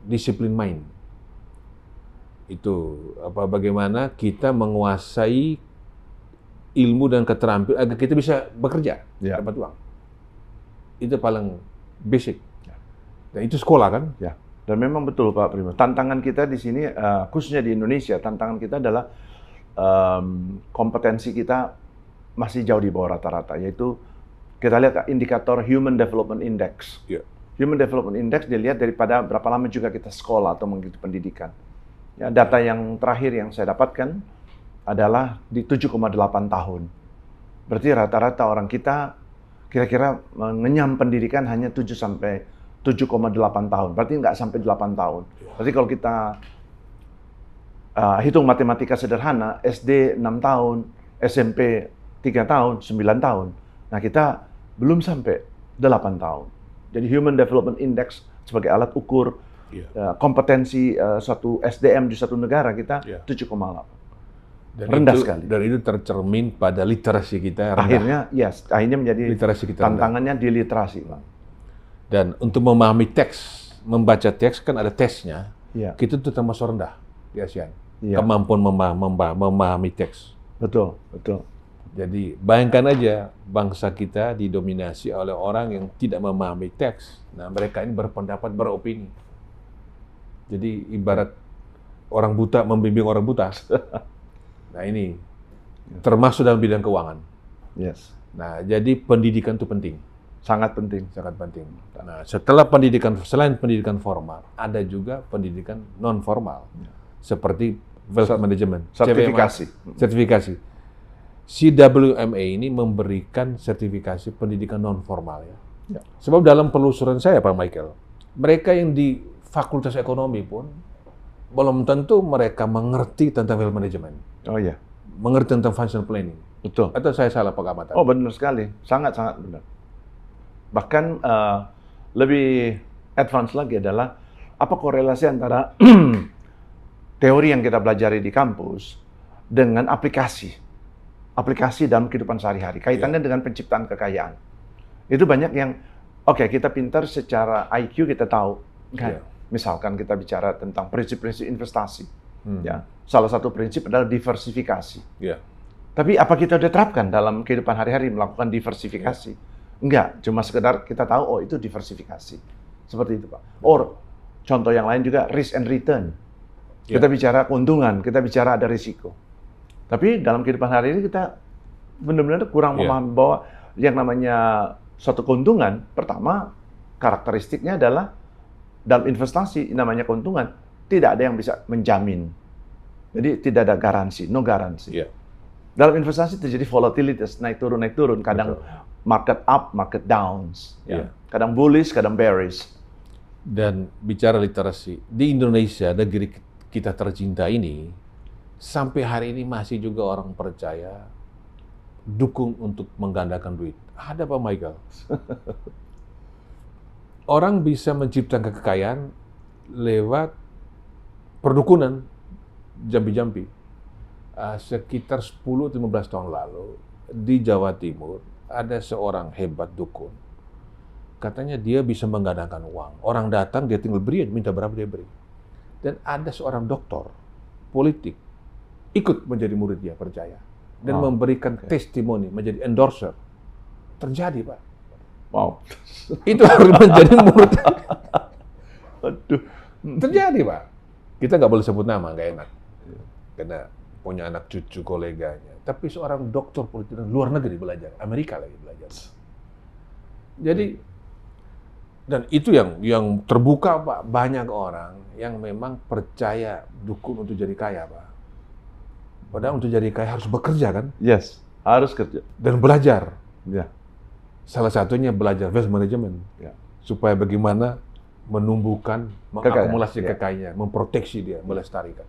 disiplin mind. Itu bagaimana kita menguasai ilmu dan keterampilan agar kita bisa bekerja, dapat uang. Itu paling basic. Dan itu sekolah kan? Ya. Dan memang betul Pak Prima. Tantangan kita di sini, khususnya di Indonesia, tantangan kita adalah kompetensi kita masih jauh di bawah rata-rata. Yaitu kita lihat indikator Human Development Index. Ya. Human Development Index dilihat daripada berapa lama juga kita sekolah atau mengikuti pendidikan. Ya, data yang terakhir yang saya dapatkan adalah di 7,8 tahun. Berarti rata-rata orang kita kira-kira mengenyam pendidikan hanya 7,8 tahun. Berarti nggak sampai 8 tahun. Berarti kalau kita hitung matematika sederhana, SD 6 tahun, SMP 3 tahun, 9 tahun. Nah kita belum sampai 8 tahun. Jadi Human Development Index sebagai alat ukur kompetensi suatu SDM di suatu negara kita 7,8. Rendah sekali. Dan itu tercermin pada literasi kita Akhirnya rendah. akhirnya menjadi Literasi kita tantangannya di literasi, Pak. Dan untuk memahami teks, membaca teks kan ada tesnya. Ya. Kita itu termasuk rendah di ASEAN. Ya. Kemampuan memahami teks. Betul, betul. Jadi bayangkan aja bangsa kita didominasi oleh orang yang tidak memahami teks. Nah mereka ini berpendapat, beropini. Jadi ibarat orang buta membimbing orang buta. Nah ini termasuk dalam bidang keuangan. Yes. Nah jadi pendidikan itu penting. Sangat penting. Sangat penting. Nah setelah pendidikan, selain pendidikan formal, ada juga pendidikan non formal. Seperti wealth management. Sertifikasi. Sertifikasi. CWMA ini memberikan sertifikasi pendidikan non formal ya. Sebab dalam penelusuran saya Pak Michael, mereka yang di Fakultas Ekonomi pun belum tentu mereka mengerti tentang wealth management. Oh iya. Mengerti tentang financial planning. Betul. Atau saya salah pengamatan? Oh benar sekali. Sangat-sangat benar. Bahkan lebih advance lagi adalah apa korelasi antara teori yang kita pelajari di kampus dengan aplikasi dalam kehidupan sehari-hari, kaitannya dengan penciptaan kekayaan. Itu banyak yang, oke, kita pintar secara IQ, kita tahu. Kan? Misalkan kita bicara tentang prinsip-prinsip investasi. Ya, salah satu prinsip adalah diversifikasi. Tapi apa kita udah terapkan dalam kehidupan hari-hari melakukan diversifikasi? Enggak, cuma sekedar kita tahu, oh itu diversifikasi. Seperti itu Pak. Or, contoh yang lain juga, risk and return. Kita bicara keuntungan, kita bicara ada risiko. Tapi dalam kehidupan hari ini kita benar-benar kurang memahami bahwa yang namanya suatu keuntungan, pertama karakteristiknya adalah dalam investasi namanya keuntungan, tidak ada yang bisa menjamin. Jadi tidak ada garansi, no garansi. Yeah. Dalam investasi terjadi volatilitas, naik turun, kadang market up, market downs. Yeah. Kadang bullish, kadang bearish. Dan bicara literasi, di Indonesia, negeri kita tercinta ini, sampai hari ini masih juga orang percaya dukung untuk menggandakan duit. Ada Pak Michael. Orang bisa menciptakan kekayaan lewat perdukunan, jambi-jambi. Sekitar 10-15 tahun lalu, di Jawa Timur, ada seorang hebat dukun. Katanya dia bisa menggandakan uang. Orang datang, dia tinggal beri, minta berapa dia beri. Dan ada seorang doktor, politik, ikut menjadi murid dia, percaya. Dan memberikan testimoni, menjadi endorser. Terjadi, Pak. Wow. Itu harus menjadi murid. Aduh. Terjadi, Pak. Kita nggak boleh sebut nama, nggak enak. Karena punya anak cucu koleganya. Tapi seorang dokter politik luar negeri belajar, Amerika lagi belajar. Jadi, dan itu yang terbuka, Pak. Banyak orang yang memang percaya dukun untuk jadi kaya, Pak. Padahal untuk jadi kaya harus bekerja, kan? Yes, harus kerja. Dan belajar. Ya. Salah satunya belajar wealth management. Ya. Supaya bagaimana menumbuhkan, mengakumulasi ya. kekayaannya, memproteksi dia, melestarikan.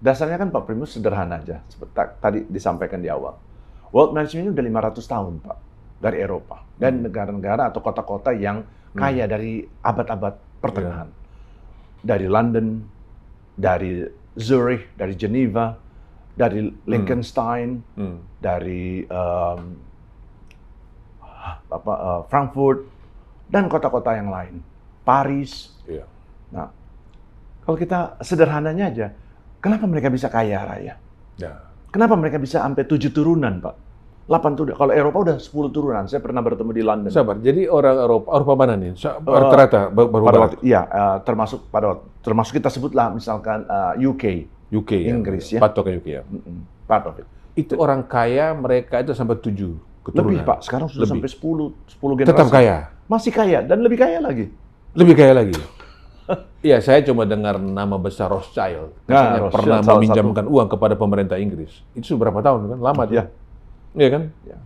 Dasarnya kan Pak Primus sederhana aja, seperti tadi disampaikan di awal. Wealth management ini udah 500 tahun, Pak, dari Eropa. Dan negara-negara atau kota-kota yang kaya dari abad-abad pertengahan. Dari London, dari Zurich, dari Geneva, dari Liechtenstein, dari Frankfurt, dan kota-kota yang lain. Paris. Iya. Nah, kalau kita sederhananya aja, kenapa mereka bisa kaya raya? Ya. Kenapa mereka bisa sampai 7 turunan, Pak? 8 turunan. Kalau Eropa udah 10 turunan. Saya pernah bertemu di London. Sabar. Jadi orang Eropa mana nih? Rata-rata baru termasuk kita sebutlah misalkan UK, Inggris ya. Patok UK ya. Part of it. Itu orang kaya mereka itu sampai 7 keturunan. Lebih, Pak. Sekarang sudah sampai 10 generasi. Tetap kaya. Masih kaya dan lebih kaya lagi. Lebih kaya lagi. Iya, saya cuma dengar nama besar Rothschild. Katanya pernah meminjamkan uang kepada pemerintah Inggris. Itu berapa tahun kan? Lama tuh. Iya kan? Ya.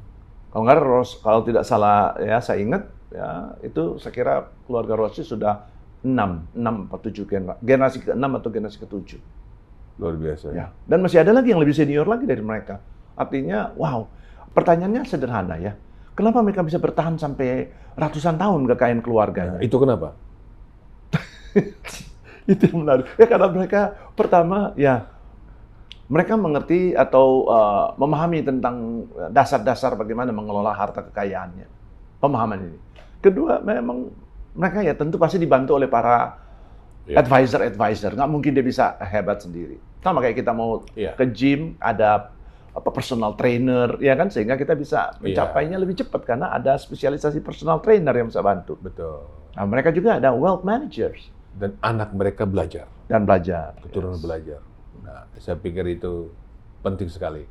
Kalau tidak salah ya saya ingat ya itu saya kira keluarga Rothschild sudah 6 atau 7 generasi ke-6 atau generasi ke-7. Luar biasa. Ya. Dan masih ada lagi yang lebih senior lagi dari mereka. Artinya, wow. Pertanyaannya sederhana ya. Kenapa mereka bisa bertahan sampai ratusan tahun kekayaan keluarganya? Nah, itu kenapa? Itu yang menarik. Ya karena mereka pertama ya mereka mengerti atau memahami tentang dasar-dasar bagaimana mengelola harta kekayaannya. Pemahaman ini. Kedua, memang mereka ya tentu pasti dibantu oleh para advisor. Nggak mungkin dia bisa hebat sendiri. Sama kayak kita mau ke gym, ada personal trainer, ya kan? Sehingga kita bisa mencapainya lebih cepat karena ada spesialisasi personal trainer yang bisa bantu. Betul. Nah, mereka juga ada wealth managers. Dan anak mereka belajar. Dan belajar. Keturunan belajar. Nah, saya pikir itu penting sekali.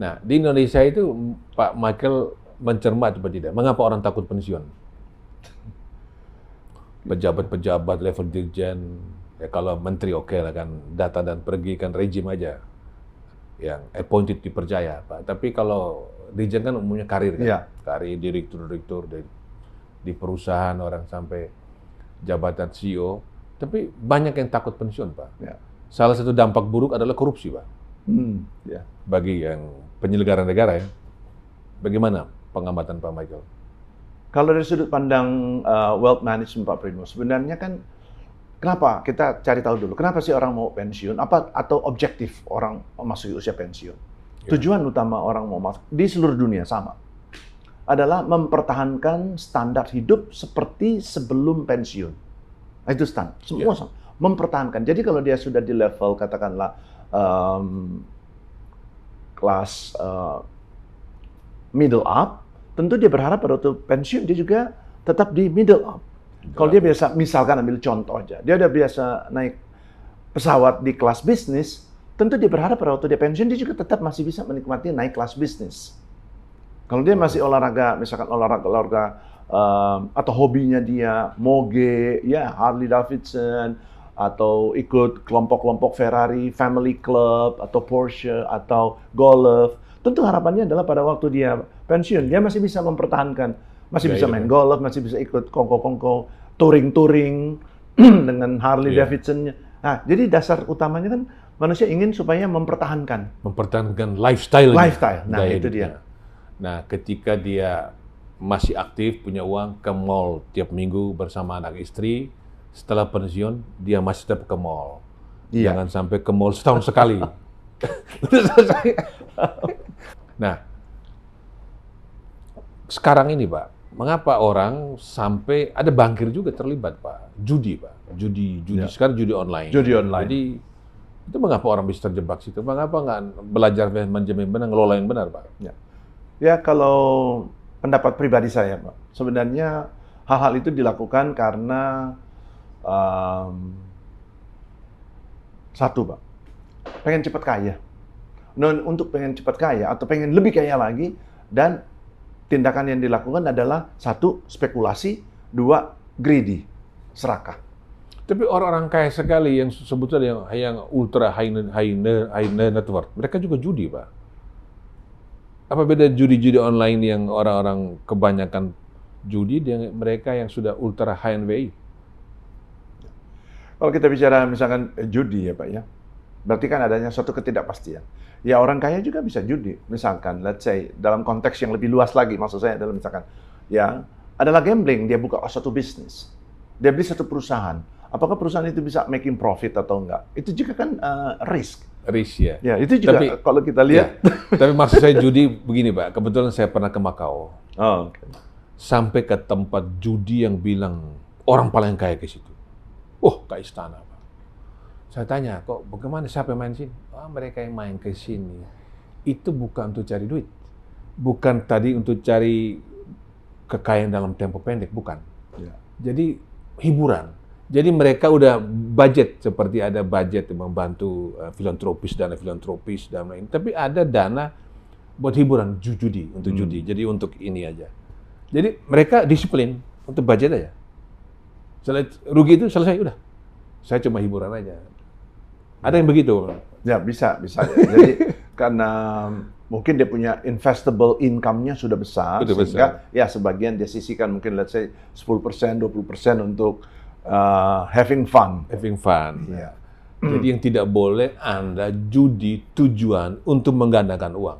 Nah, di Indonesia itu Pak Michael mencermat atau tidak? Mengapa orang takut pensiun? Pejabat-pejabat level dirjen, ya kalau menteri oke lah kan, datang dan pergi kan rejim aja. Yang appointed dipercaya, Pak. Tapi kalau dirjen kan umumnya karir kan? Ya. Karir, direktur di perusahaan orang sampai jabatan CEO. Tapi banyak yang takut pensiun, Pak. Ya. Salah satu dampak buruk adalah korupsi, Pak. Ya. Bagi yang penyelenggara negara ya. Bagaimana pengamatan Pak Michael? Kalau dari sudut pandang wealth management Pak Primus, sebenarnya kan kenapa kita cari tahu dulu, kenapa sih orang mau pensiun? Atau objektif orang memasuki usia pensiun? Ya. Tujuan utama orang mau masuk di seluruh dunia sama. Adalah mempertahankan standar hidup seperti sebelum pensiun. Itu standar, semua sama. Mempertahankan. Jadi kalau dia sudah di level katakanlah kelas middle up, tentu dia berharap pada waktu pensiun dia juga tetap di middle up. Kalau dia biasa, misalkan ambil contoh aja, dia udah biasa naik pesawat di kelas bisnis, tentu dia berharap pada waktu dia pensiun dia juga tetap masih bisa menikmati naik kelas bisnis. Kalau dia masih olahraga, misalkan olahraga atau hobinya dia moge, ya Harley Davidson, atau ikut kelompok-kelompok Ferrari, Family Club, atau Porsche, atau golf. Tentu harapannya adalah pada waktu dia pensiun, dia masih bisa mempertahankan, masih bisa main golf, masih bisa ikut kongko-kongko, touring-touring dengan Harley Davidson-nya. Nah, jadi dasar utamanya kan manusia ingin supaya mempertahankan lifestyle. Nah, itu dia. Nah, ketika dia masih aktif, punya uang, ke mall tiap minggu bersama anak istri, setelah pensiun, dia masih tetap ke mall. Jangan sampai ke mall setahun sekali. Nah, sekarang ini, Pak, mengapa orang sampai ada bankir juga terlibat, Pak? Judi, Pak. Judi. Sekarang judi online. Jadi, itu mengapa orang bisa terjebak situ? Mengapa nggak belajar manajemen benar, ngelola yang benar, Pak? Ya, kalau pendapat pribadi saya, Pak, sebenarnya hal-hal itu dilakukan karena satu, Pak, pengen cepat kaya. Untuk pengen cepat kaya atau pengen lebih kaya lagi, dan tindakan yang dilakukan adalah satu, spekulasi, dua, greedy, serakah. Tapi orang-orang kaya sekali yang sebetulnya yang ultra high net worth, mereka juga judi, Pak. Apa beda judi-judi online yang orang-orang kebanyakan judi dengan mereka yang sudah ultra high NWI? Kalau kita bicara misalkan judi ya Pak ya, berarti kan adanya suatu ketidakpastian. Ya orang kaya juga bisa judi. Misalkan, let's say, dalam konteks yang lebih luas lagi, maksud saya adalah misalkan, ya adalah gambling, dia buka suatu bisnis. Dia beli satu perusahaan. Apakah perusahaan itu bisa making profit atau enggak? Itu juga kan risk. Risk ya. Ya, itu juga kalau kita lihat. Ya, tapi maksud saya judi begini, Pak. Kebetulan saya pernah ke Makau. Sampai ke tempat judi yang bilang orang paling kaya ke situ. Ke istana, Pak. Saya tanya, kok bagaimana, siapa yang main sini? Mereka yang main ke sini. Itu bukan untuk cari duit. Bukan tadi untuk cari kekayaan dalam tempo pendek, bukan. Ya. Jadi hiburan. Jadi mereka udah budget, seperti ada budget membantu filantropis, dana filantropis, dan lain. Tapi ada dana buat hiburan, judi, untuk judi. Jadi untuk ini aja. Jadi mereka disiplin untuk budget aja. Rugi itu selesai, udah. Saya cuma hiburan aja. Ada yang begitu? Ya, bisa. Jadi karena mungkin dia punya investable income-nya sudah besar, sehingga ya sebagian dia sisihkan, mungkin let's say 10%, 20% untuk having fun. Ya. Jadi yang tidak boleh Anda judi tujuan untuk menggandakan uang.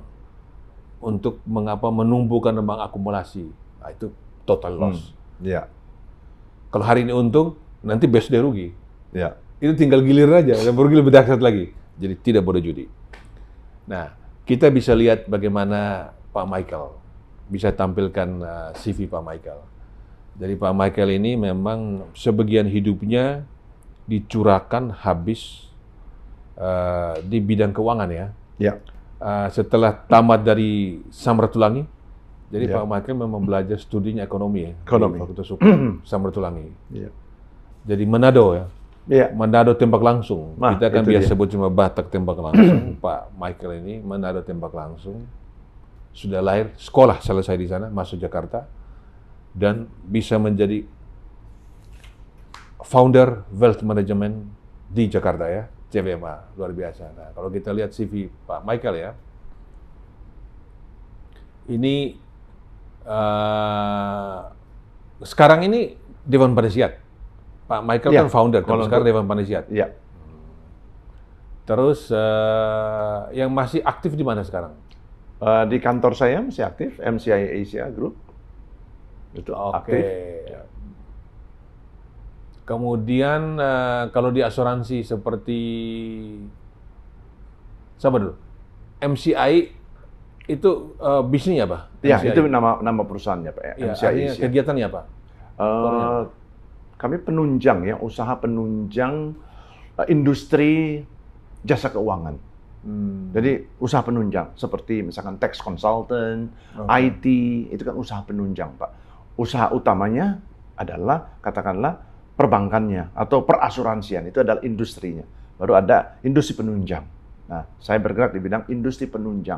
Untuk menumbuhkan dan mengakumulasi. Nah, itu total loss. Ya. Kalau hari ini untung, nanti besok dia rugi. Ya. Itu tinggal gilir aja, dan rugi lebih dahsyat lagi. Jadi tidak boleh judi. Nah, kita bisa lihat bagaimana Pak Michael bisa tampilkan CV Pak Michael. Jadi Pak Michael ini memang sebagian hidupnya dicurahkan habis di bidang keuangan ya. Ya. Setelah tamat dari Samratulangi, jadi Pak Michael memang belajar studinya ekonomi. Di Fakultas Hukum Samratulangi. Ya. Jadi Manado ya. Ya. Manado tembak langsung. Kita kan biasa sebut cuma Batak tembak langsung. Pak Michael ini Manado tembak langsung. Sudah lahir, sekolah selesai di sana, masuk Jakarta. Dan bisa menjadi founder wealth management di Jakarta ya, CWMA, luar biasa. Nah, kalau kita lihat CV Pak Michael ya, ini sekarang ini Dewan Penasihat. Pak Michael kan founder, tapi sekarang Dewan Penasihat. Iya. Terus yang masih aktif di mana sekarang? Di kantor saya masih aktif, MCI Asia Group. Itu aktif. Ya. Kemudian kalau di asuransi seperti siapa dulu? MCI itu bisnisnya apa? Ya, MCI. itu nama perusahaannya Pak ya. MCI Asia. Kegiatannya apa? Kami penunjang ya, usaha penunjang industri jasa keuangan. Jadi usaha penunjang seperti misalkan tax consultant, IT, itu kan usaha penunjang Pak. Usaha utamanya adalah katakanlah perbankannya atau perasuransian, itu adalah industrinya. Baru ada industri penunjang. Nah, saya bergerak di bidang industri penunjang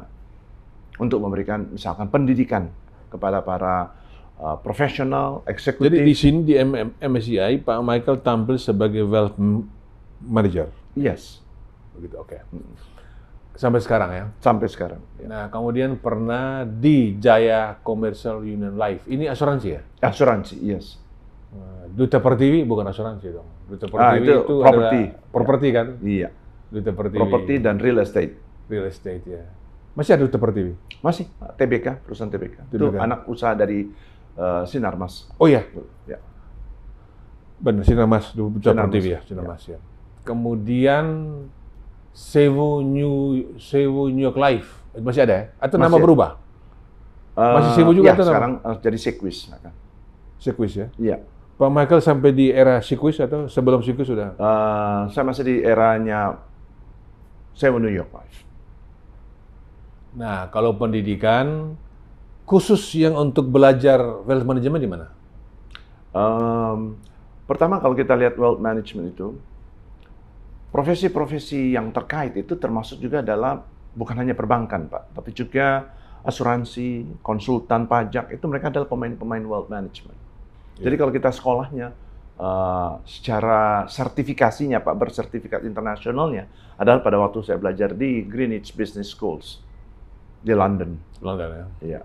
untuk memberikan misalkan pendidikan kepada para profesional, eksekutif. Jadi di sini di MSCI Pak Michael tampil sebagai wealth manager. Yes. Begitu, oke. Sampai sekarang ya? Sampai sekarang. Ya. Nah, kemudian pernah di Jaya Commercial Union Life. Ini asuransi ya? Asuransi, yes. Duta Pertiwi bukan asuransi dong. Duta Pertiwi itu itu property. Properti kan? Iya. Duta Pertiwi. Property dan real estate. Real estate ya. Masih ada Duta Pertiwi? Masih, TBK, perusahaan TBK. Itu anak usaha dari Sinarmas. Oh iya? Ya. Benar, Sinarmas, Duta Pertiwi ya, Sinarmas ya. Kemudian Sewu New York Life, masih ada ya? Atau nama berubah? Masih Sewu juga? Ya, sekarang jadi Sequis. Sequis ya? Iya. Pak Michael sampai di era Sequis atau sebelum Sequis sudah? Saya masih di eranya Sewu New York Life. Nah, kalau pendidikan, khusus yang untuk belajar wealth management di mana? Pertama kalau kita lihat wealth management itu, profesi-profesi yang terkait itu termasuk juga adalah bukan hanya perbankan, Pak, tapi juga asuransi, konsultan pajak, itu mereka adalah pemain-pemain wealth management. Yeah. Jadi kalau kita sekolahnya, secara sertifikasinya, Pak, bersertifikat internasionalnya, adalah pada waktu saya belajar di Greenwich Business Schools, di London. London ya? Iya.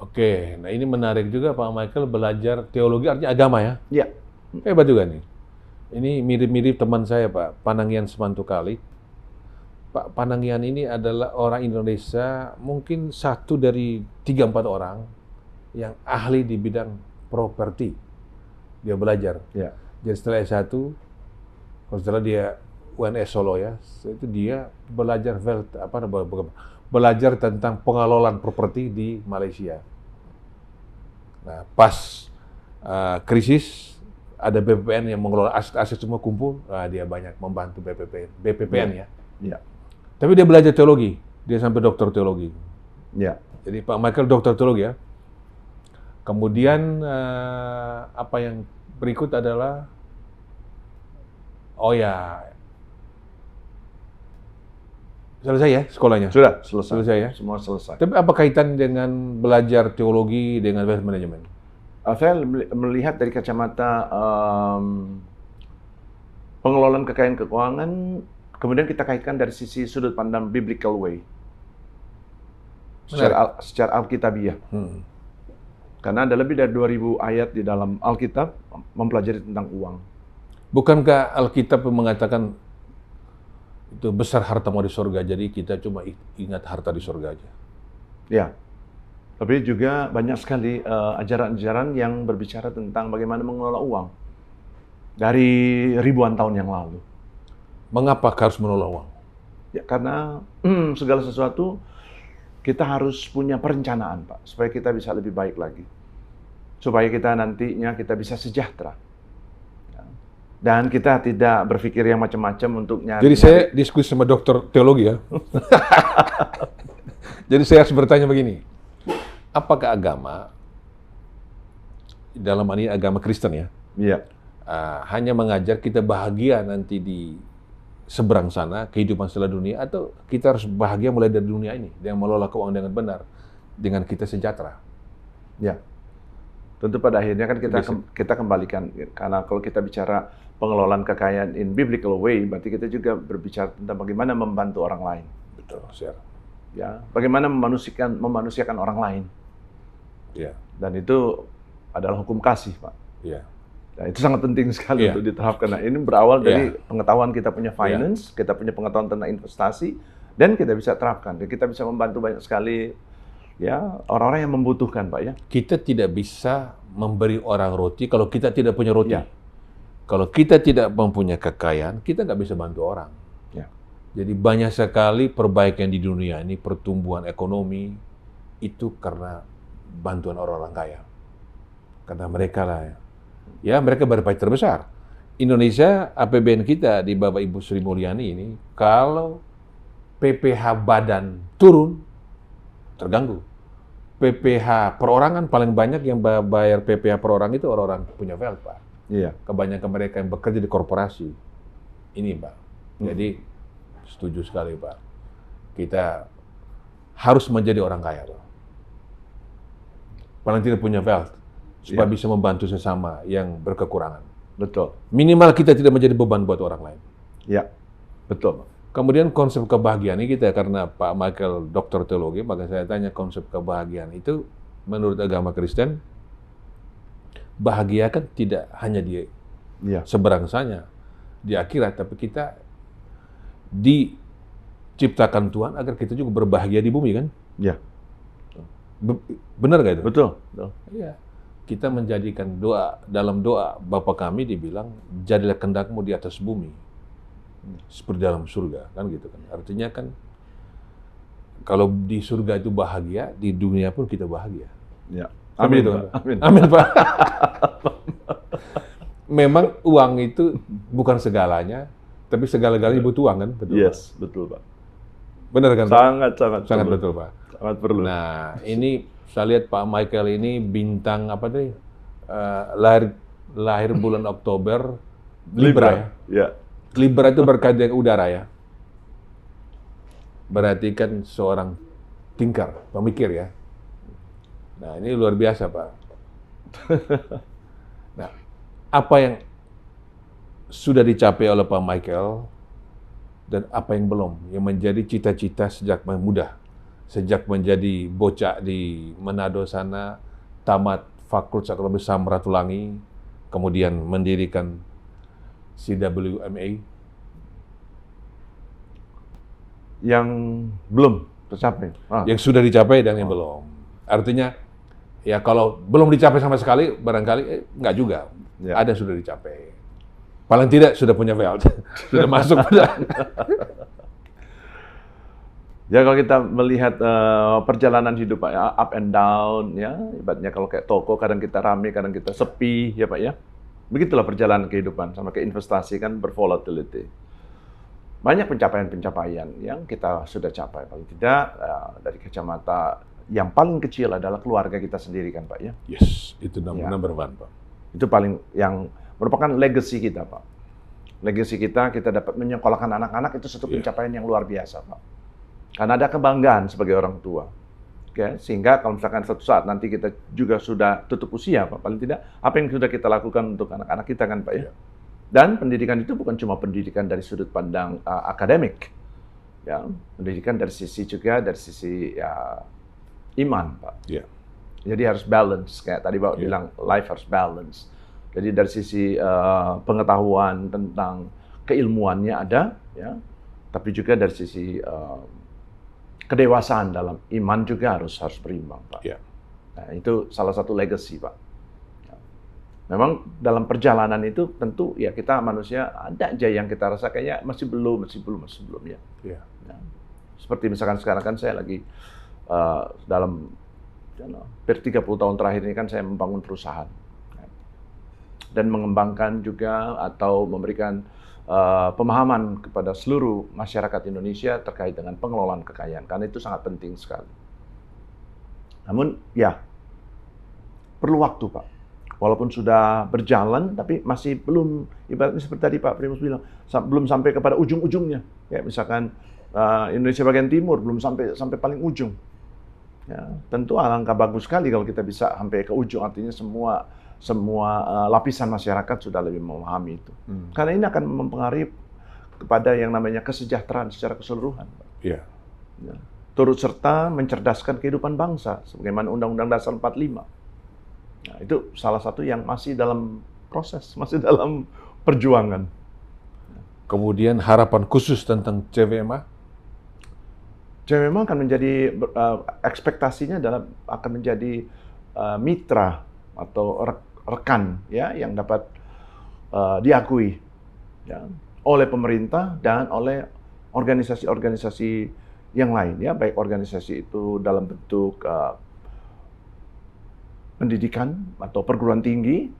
Oke, nah ini menarik juga Pak Michael belajar teologi, artinya agama ya? Iya. Hebat juga nih. Ini mirip-mirip teman saya, Pak Panangian Semantukali. Pak Panangian ini adalah orang Indonesia, mungkin 1 dari 3-4 orang yang ahli di bidang properti. Dia belajar. Ya. Jadi setelah S1, setelah dia UNS Solo ya, itu dia belajar belajar tentang pengelolaan properti di Malaysia. Nah, pas krisis, ada BPPN yang mengelola aset-aset semua kumpul, dia banyak membantu BPPN ya. Ya. Tapi dia belajar teologi, dia sampai doktor teologi. Ya. Jadi Pak Michael doktor teologi ya. Kemudian apa yang berikut adalah, selesai ya sekolahnya? Sudah, selesai. Selesai ya? Semua selesai. Tapi apa kaitan dengan belajar teologi dengan wealth management? Saya melihat dari kacamata pengelolaan kekayaan keuangan, kemudian kita kaitkan dari sisi sudut pandang biblical way, secara Alkitabiah. Karena ada lebih dari 2000 ayat di dalam Alkitab mempelajari tentang uang. Bukankah Alkitab mengatakan itu besar hartamu di surga, jadi kita cuma ingat harta di surga aja? Ya. Tapi juga banyak sekali ajaran-ajaran yang berbicara tentang bagaimana mengelola uang dari ribuan tahun yang lalu. Mengapa harus mengelola uang? Ya karena segala sesuatu kita harus punya perencanaan, Pak, supaya kita bisa lebih baik lagi, supaya kita nantinya kita bisa sejahtera, ya. Dan kita tidak berpikir yang macam-macam untuk nyari. Jadi saya diskusi sama dokter teologi ya. Jadi saya harus bertanya begini. Apakah agama, dalam hal ini agama Kristen ya, hanya mengajar kita bahagia nanti di seberang sana, kehidupan setelah dunia, atau kita harus bahagia mulai dari dunia ini, dengan mengelola keuangan dengan benar, dengan kita sejahtera? Ya, tentu pada akhirnya kan kita kembalikan, karena kalau kita bicara pengelolaan kekayaan in biblical way, berarti kita juga berbicara tentang bagaimana membantu orang lain. Betul, share. Ya, bagaimana memanusiakan orang lain. Ya. Dan itu adalah hukum kasih, Pak. Ya. Nah, itu sangat penting sekali untuk diterapkan. Nah, ini berawal dari pengetahuan kita punya finance, kita punya pengetahuan tentang investasi, dan kita bisa terapkan. Dan kita bisa membantu banyak sekali ya orang-orang yang membutuhkan, Pak ya. Kita tidak bisa memberi orang roti kalau kita tidak punya roti. Ya. Kalau kita tidak mempunyai kekayaan, kita nggak bisa bantu orang. Ya. Jadi banyak sekali perbaikan di dunia ini, pertumbuhan ekonomi, itu karena bantuan orang-orang kaya. Karena mereka lah ya mereka berbaik terbesar. Indonesia, APBN kita di Bapak Ibu Sri Mulyani ini, kalau PPH badan turun, terganggu. PPH perorangan paling banyak yang bayar PPH per orang itu orang-orang punya wealth, Pak. Iya. Kebanyakan mereka yang bekerja di korporasi. Ini, Pak. Jadi, setuju sekali, Pak. Kita harus menjadi orang kaya, Pak. paling tidak punya wealth, supaya bisa membantu sesama yang berkekurangan. Betul. Minimal kita tidak menjadi beban buat orang lain. Ya, betul. Kemudian konsep kebahagiaan ini kita, karena Pak Michael dokter teologi, maka saya tanya konsep kebahagiaan itu menurut agama Kristen, bahagia kan tidak hanya di seberang sana, di akhirat, tapi kita diciptakan Tuhan agar kita juga berbahagia di bumi kan? Ya. Benar nggak itu? Betul. Iya. Kita menjadikan doa, dalam doa Bapa kami dibilang, jadilah kehendakmu di atas bumi, seperti dalam surga, kan gitu kan. Artinya kan, kalau di surga itu bahagia, di dunia pun kita bahagia. Ya. Amin, Pak. Amin. Amin, Pak. Memang uang itu bukan segalanya, tapi segala-galanya butuh uang kan? Betul, yes, Pak? Betul, Pak. Benar kan, Pak? Sangat betul, Pak. Sangat perlu. Nah, ini saya lihat Pak Michael ini bintang apa tadi? Lahir bulan Oktober, Libra ya? Ya. Libra itu berkait dengan udara ya. Berarti kan seorang thinker, pemikir ya. Nah, ini luar biasa, Pak. Nah, apa yang sudah dicapai oleh Pak Michael dan apa yang belum, yang menjadi cita-cita sejak muda, sejak menjadi bocah di Manado sana, tamat Fakultas Ekonomi Samratulangi, kemudian mendirikan CWMA. Yang belum tercapai. Yang sudah dicapai dan yang belum. Artinya, ya kalau belum dicapai sama sekali, barangkali nggak juga. Ya. Ada yang sudah dicapai. Paling tidak sudah punya wealth, sudah masuk pada. Ya kalau kita melihat perjalanan hidup Pak ya, up and down ya, ibaratnya kalau kayak toko kadang kita rame, kadang kita sepi ya Pak ya. Begitulah perjalanan kehidupan, sama kayak investasi kan bervolatility. Banyak pencapaian-pencapaian yang kita sudah capai, paling tidak dari kacamata yang paling kecil adalah keluarga kita sendiri kan Pak ya. Yes, itu number one Pak. Itu paling yang merupakan legacy kita Pak. Legacy kita dapat menyekolahkan anak-anak itu satu pencapaian yang luar biasa Pak. Karena ada kebanggaan sebagai orang tua. Oke, sehingga kalau misalkan suatu saat nanti kita juga sudah tutup usia Pak, paling tidak apa yang sudah kita lakukan untuk anak-anak kita kan Pak ya. Dan pendidikan itu bukan cuma pendidikan dari sudut pandang akademik. Ya, pendidikan dari sisi juga dari sisi iman Pak. Yeah. Jadi harus balance, kayak tadi Pak bilang life harus balance. Jadi dari sisi pengetahuan tentang keilmuannya ada, ya, tapi juga dari sisi kedewasaan dalam iman juga harus berimbang, Pak. Yeah. Nah, itu salah satu legacy, Pak. Memang dalam perjalanan itu tentu ya kita manusia ada aja yang kita rasa kayaknya masih belum ya. Yeah. Nah, seperti misalkan sekarang kan saya lagi dalam hampir 30 tahun terakhir ini kan saya membangun perusahaan dan mengembangkan juga atau memberikan pemahaman kepada seluruh masyarakat Indonesia terkait dengan pengelolaan kekayaan, karena itu sangat penting sekali. Namun ya perlu waktu Pak, walaupun sudah berjalan tapi masih belum, ibaratnya seperti tadi Pak Primus bilang, belum sampai kepada ujung-ujungnya. Kayak misalkan Indonesia bagian timur belum sampai paling ujung. Ya, tentu alangkah bagus sekali kalau kita bisa sampai ke ujung, artinya semua lapisan masyarakat sudah lebih memahami itu. Karena ini akan mempengaruhi kepada yang namanya kesejahteraan secara keseluruhan. Yeah. Ya. Turut serta mencerdaskan kehidupan bangsa, sebagaimana Undang-Undang Dasar 45. Nah, itu salah satu yang masih dalam proses, masih dalam perjuangan. Kemudian harapan khusus tentang CWMA? CWMA akan menjadi, ekspektasinya adalah akan menjadi mitra atau rekan ya yang dapat diakui ya, oleh pemerintah dan oleh organisasi-organisasi yang lain ya, baik organisasi itu dalam bentuk pendidikan atau perguruan tinggi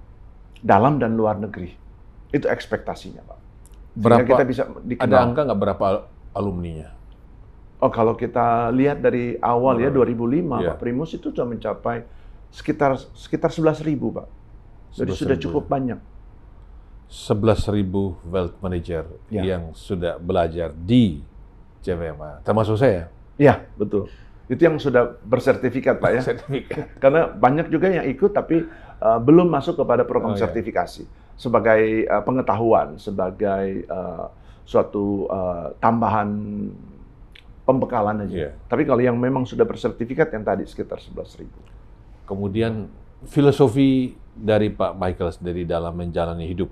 dalam dan luar negeri. Itu ekspektasinya Pak. Berapa kita bisa dikenal. Ada angka nggak berapa alumninya? Oh, kalau kita lihat dari awal ya 2005 Pak Primus itu sudah mencapai sekitar 11.000 Pak. Jadi sudah cukup banyak. 11.000 wealth manager yang sudah belajar di CWMA, termasuk saya. Iya, betul. Itu yang sudah bersertifikat, Pak ya. Sertifikat. Karena banyak juga yang ikut tapi belum masuk kepada program sertifikasi sebagai pengetahuan, sebagai suatu tambahan pembekalan aja. Tapi kalau yang memang sudah bersertifikat yang tadi sekitar 11.000. Kemudian filosofi dari Pak Michael sendiri dalam menjalani hidup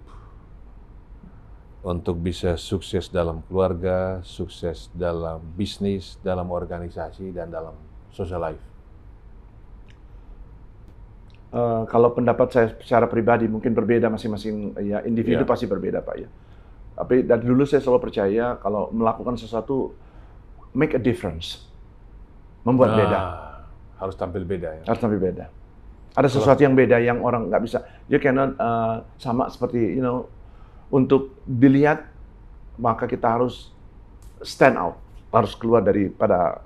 untuk bisa sukses dalam keluarga, sukses dalam bisnis, dalam organisasi, dan dalam social life. Kalau pendapat saya secara pribadi mungkin berbeda masing-masing ya individu pasti berbeda, Pak ya. Tapi dari dulu saya selalu percaya kalau melakukan sesuatu make a difference, membuat beda. Harus tampil beda ya. Harus tampil beda. Ada sesuatu yang beda yang orang nggak bisa. You cannot sama seperti untuk dilihat maka kita harus stand out, harus keluar daripada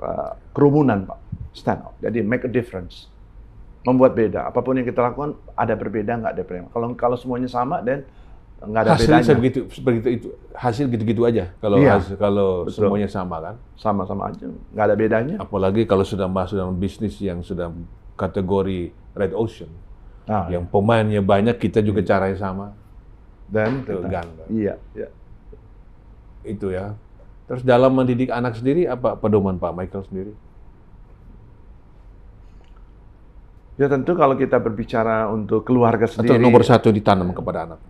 kerumunan, Pak. Stand out. Jadi make a difference, membuat beda. Apapun yang kita lakukan ada berbeda nggak ada berbeda. Kalau semuanya sama dan nggak ada bedanya. Hasilnya begitu itu hasil gitu-gitu aja. Kalau semuanya sama kan? Sama-sama aja, nggak ada bedanya. Apalagi kalau sudah masuk dalam bisnis yang sudah kategori red ocean, yang pemainnya banyak, kita juga caranya sama. Dan iya. Itu ya. Terus dalam mendidik anak sendiri apa pedoman Pak Michael sendiri? Ya tentu kalau kita berbicara untuk keluarga sendiri. Atau nomor satu ditanam kepada anak.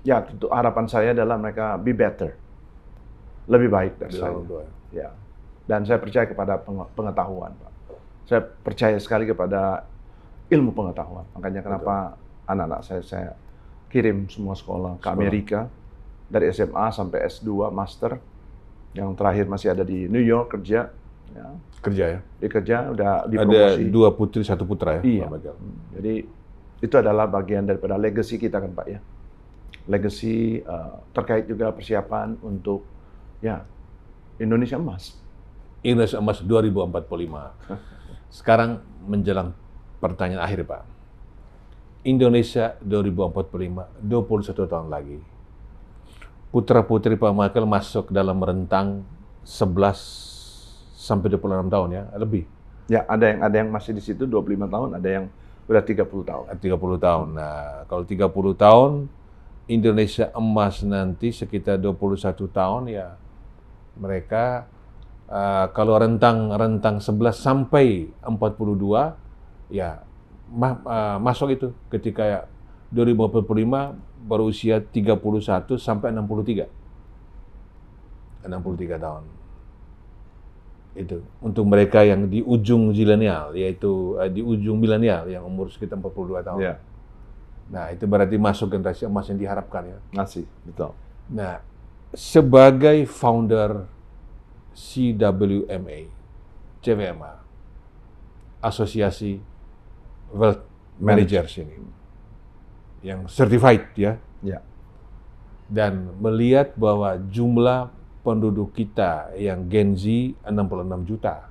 Ya tentu harapan saya adalah mereka be better, lebih baik dari saya. Ya. Dan saya percaya kepada pengetahuan, Pak. Saya percaya sekali kepada ilmu pengetahuan. Makanya kenapa anak-anak saya kirim semua sekolah ke Amerika, dari SMA sampai S2, Master. Yang terakhir masih ada di New York kerja. Ya. Kerja ya? Dia kerja, udah dipromosi. Ada 2 putri, 1 putra ya? Iya. Jadi itu adalah bagian daripada legacy kita kan, Pak ya. Legacy terkait juga persiapan untuk Indonesia Emas. Indonesia Emas 2045. Sekarang menjelang pertanyaan akhir, Pak. Indonesia 2045, 21 tahun lagi. Putra-putri Pak Michael masuk dalam rentang 11 sampai 26 tahun ya, lebih. Ya, ada yang masih di situ 25 tahun, ada yang udah 30 tahun. 30 tahun. Nah, kalau 30 tahun Indonesia Emas nanti sekitar 21 tahun ya, mereka kalau rentang 11 sampai 42 ya masuk itu ketika 2045 berusia 31 sampai 63 tahun. Itu untuk mereka yang di ujung zilenial, yaitu di ujung milenial yang umur sekitar 42 tahun. Ya. Nah, itu berarti masuk generasi emas yang diharapkan ya. Masih, betul. Nah, sebagai founder CWMA, Asosiasi Wealth Managers ini, yang certified ya. Dan melihat bahwa jumlah penduduk kita yang Gen Z 66 juta,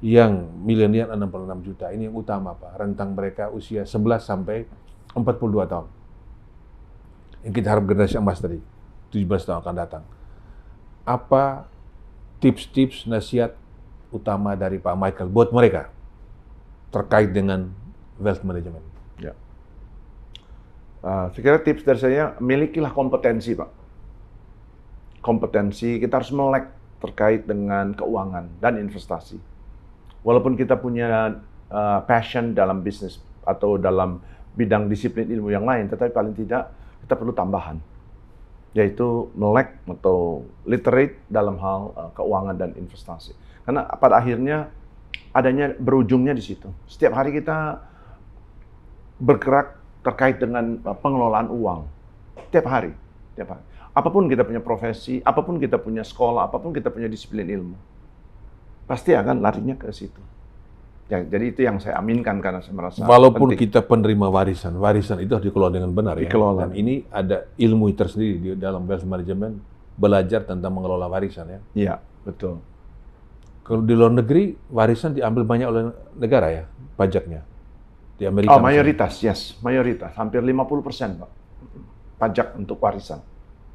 yang milenial 66 juta, ini yang utama Pak, rentang mereka usia 11 sampai 42 tahun. Yang kita harap generasi emas tadi, 17 tahun akan datang. Apa tips-tips nasihat utama dari Pak Michael buat mereka terkait dengan wealth management? Ya. Saya kira tips dari saya, milikilah kompetensi, Pak. Kompetensi, kita harus melek terkait dengan keuangan dan investasi. Walaupun kita punya passion dalam bisnis atau dalam bidang disiplin ilmu yang lain, tetapi paling tidak kita perlu tambahan, yaitu melek atau literate dalam hal keuangan dan investasi. Karena pada akhirnya adanya berujungnya di situ. Setiap hari kita bergerak terkait dengan pengelolaan uang. Setiap hari. Apapun kita punya profesi, apapun kita punya sekolah, apapun kita punya disiplin ilmu, pasti akan larinya ke situ. Ya, jadi itu yang saya aminkan karena saya merasa walaupun penting. Kita penerima warisan itu harus dikelola dengan benar ya. Dikelola. Dan ini ada ilmu tersendiri di dalam wealth management, belajar tentang mengelola warisan ya. Iya, betul. Kalau di luar negeri warisan diambil banyak oleh negara ya, pajaknya. Di Amerika. Mayoritas, yes, mayoritas, hampir 50%, Pak. Pajak untuk warisan.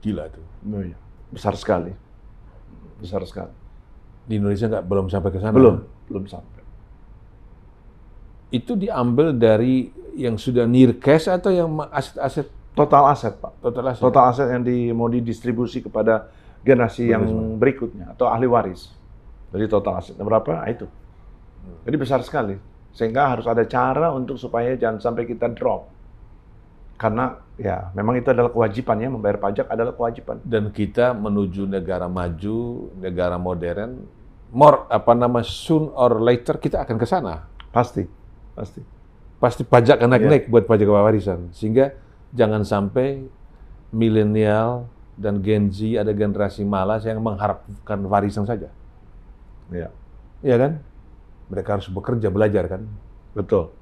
Gila tuh. Oh, iya. Besar sekali. Besar sekali. Di Indonesia belum sampai ke sana. Belum sampai. Itu diambil dari yang sudah near cash atau yang aset-aset? Total aset, Pak. Total aset. Total aset yang mau didistribusi kepada generasi yang berikutnya atau ahli waris. Jadi total asetnya berapa? Itu. Jadi besar sekali. Sehingga harus ada cara untuk supaya jangan sampai kita drop. Karena ya memang itu adalah kewajiban ya, membayar pajak adalah kewajiban. Dan kita menuju negara maju, negara modern, soon or later kita akan ke sana. Pasti. Pasti pajak akan naik buat pajak warisan. Sehingga jangan sampai milenial dan Gen Z ada generasi malas yang mengharapkan warisan saja. Iya. Iya kan? Mereka harus bekerja, belajar kan? Betul.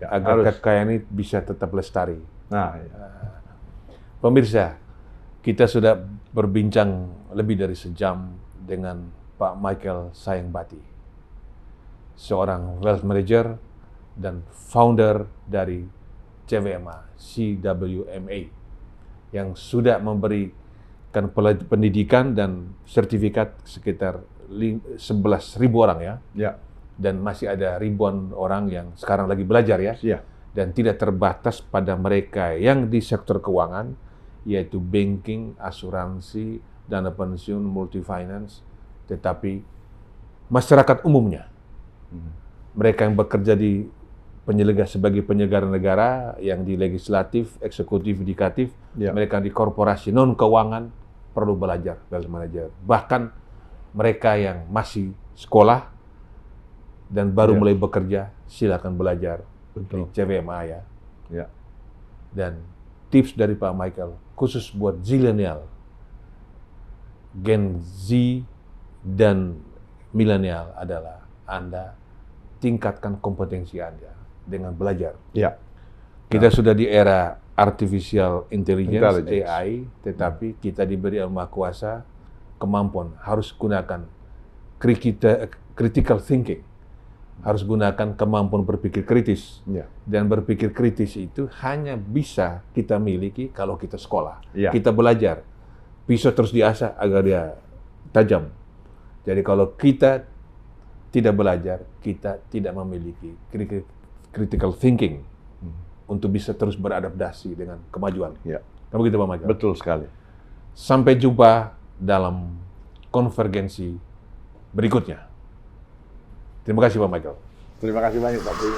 Ya, agar kekayaan ini bisa tetap lestari. Nah, ya. Pemirsa, kita sudah berbincang lebih dari sejam dengan Pak Michael Sayengbati, seorang wealth manager dan founder dari CWMA yang sudah memberikan pendidikan dan sertifikat sekitar 11.000 orang ya. Ya. Dan masih ada ribuan orang yang sekarang lagi belajar ya. Ya. Dan tidak terbatas pada mereka yang di sektor keuangan, yaitu banking, asuransi, dana pensiun, multifinance, tetapi masyarakat umumnya. Mereka yang bekerja di sebagai penyelenggara negara, yang di legislatif, eksekutif, yudikatif, mereka di korporasi non-keuangan perlu belajar wealth manager. Bahkan mereka yang masih sekolah dan baru mulai bekerja, silakan belajar. Di CWMA ya. Dan tips dari Pak Michael, khusus buat zilenial, Gen Z dan milenial adalah Anda tingkatkan kompetensi Anda dengan belajar. Ya. Kita sudah di era artificial intelligence, AI, tetapi kita diberi Yang Maha Kuasa kemampuan, harus gunakan critical thinking. Harus gunakan kemampuan berpikir kritis. Dan berpikir kritis itu hanya bisa kita miliki kalau kita sekolah. Kita belajar. Pisau terus diasah agar dia tajam. Jadi kalau kita tidak belajar, kita tidak memiliki critical thinking untuk bisa terus beradaptasi dengan kemajuan. Kamu gitu Pak Michael? Betul sekali. Sampai jumpa dalam konvergensi berikutnya. Terima kasih Pak Michael. Terima kasih banyak Pak Pri.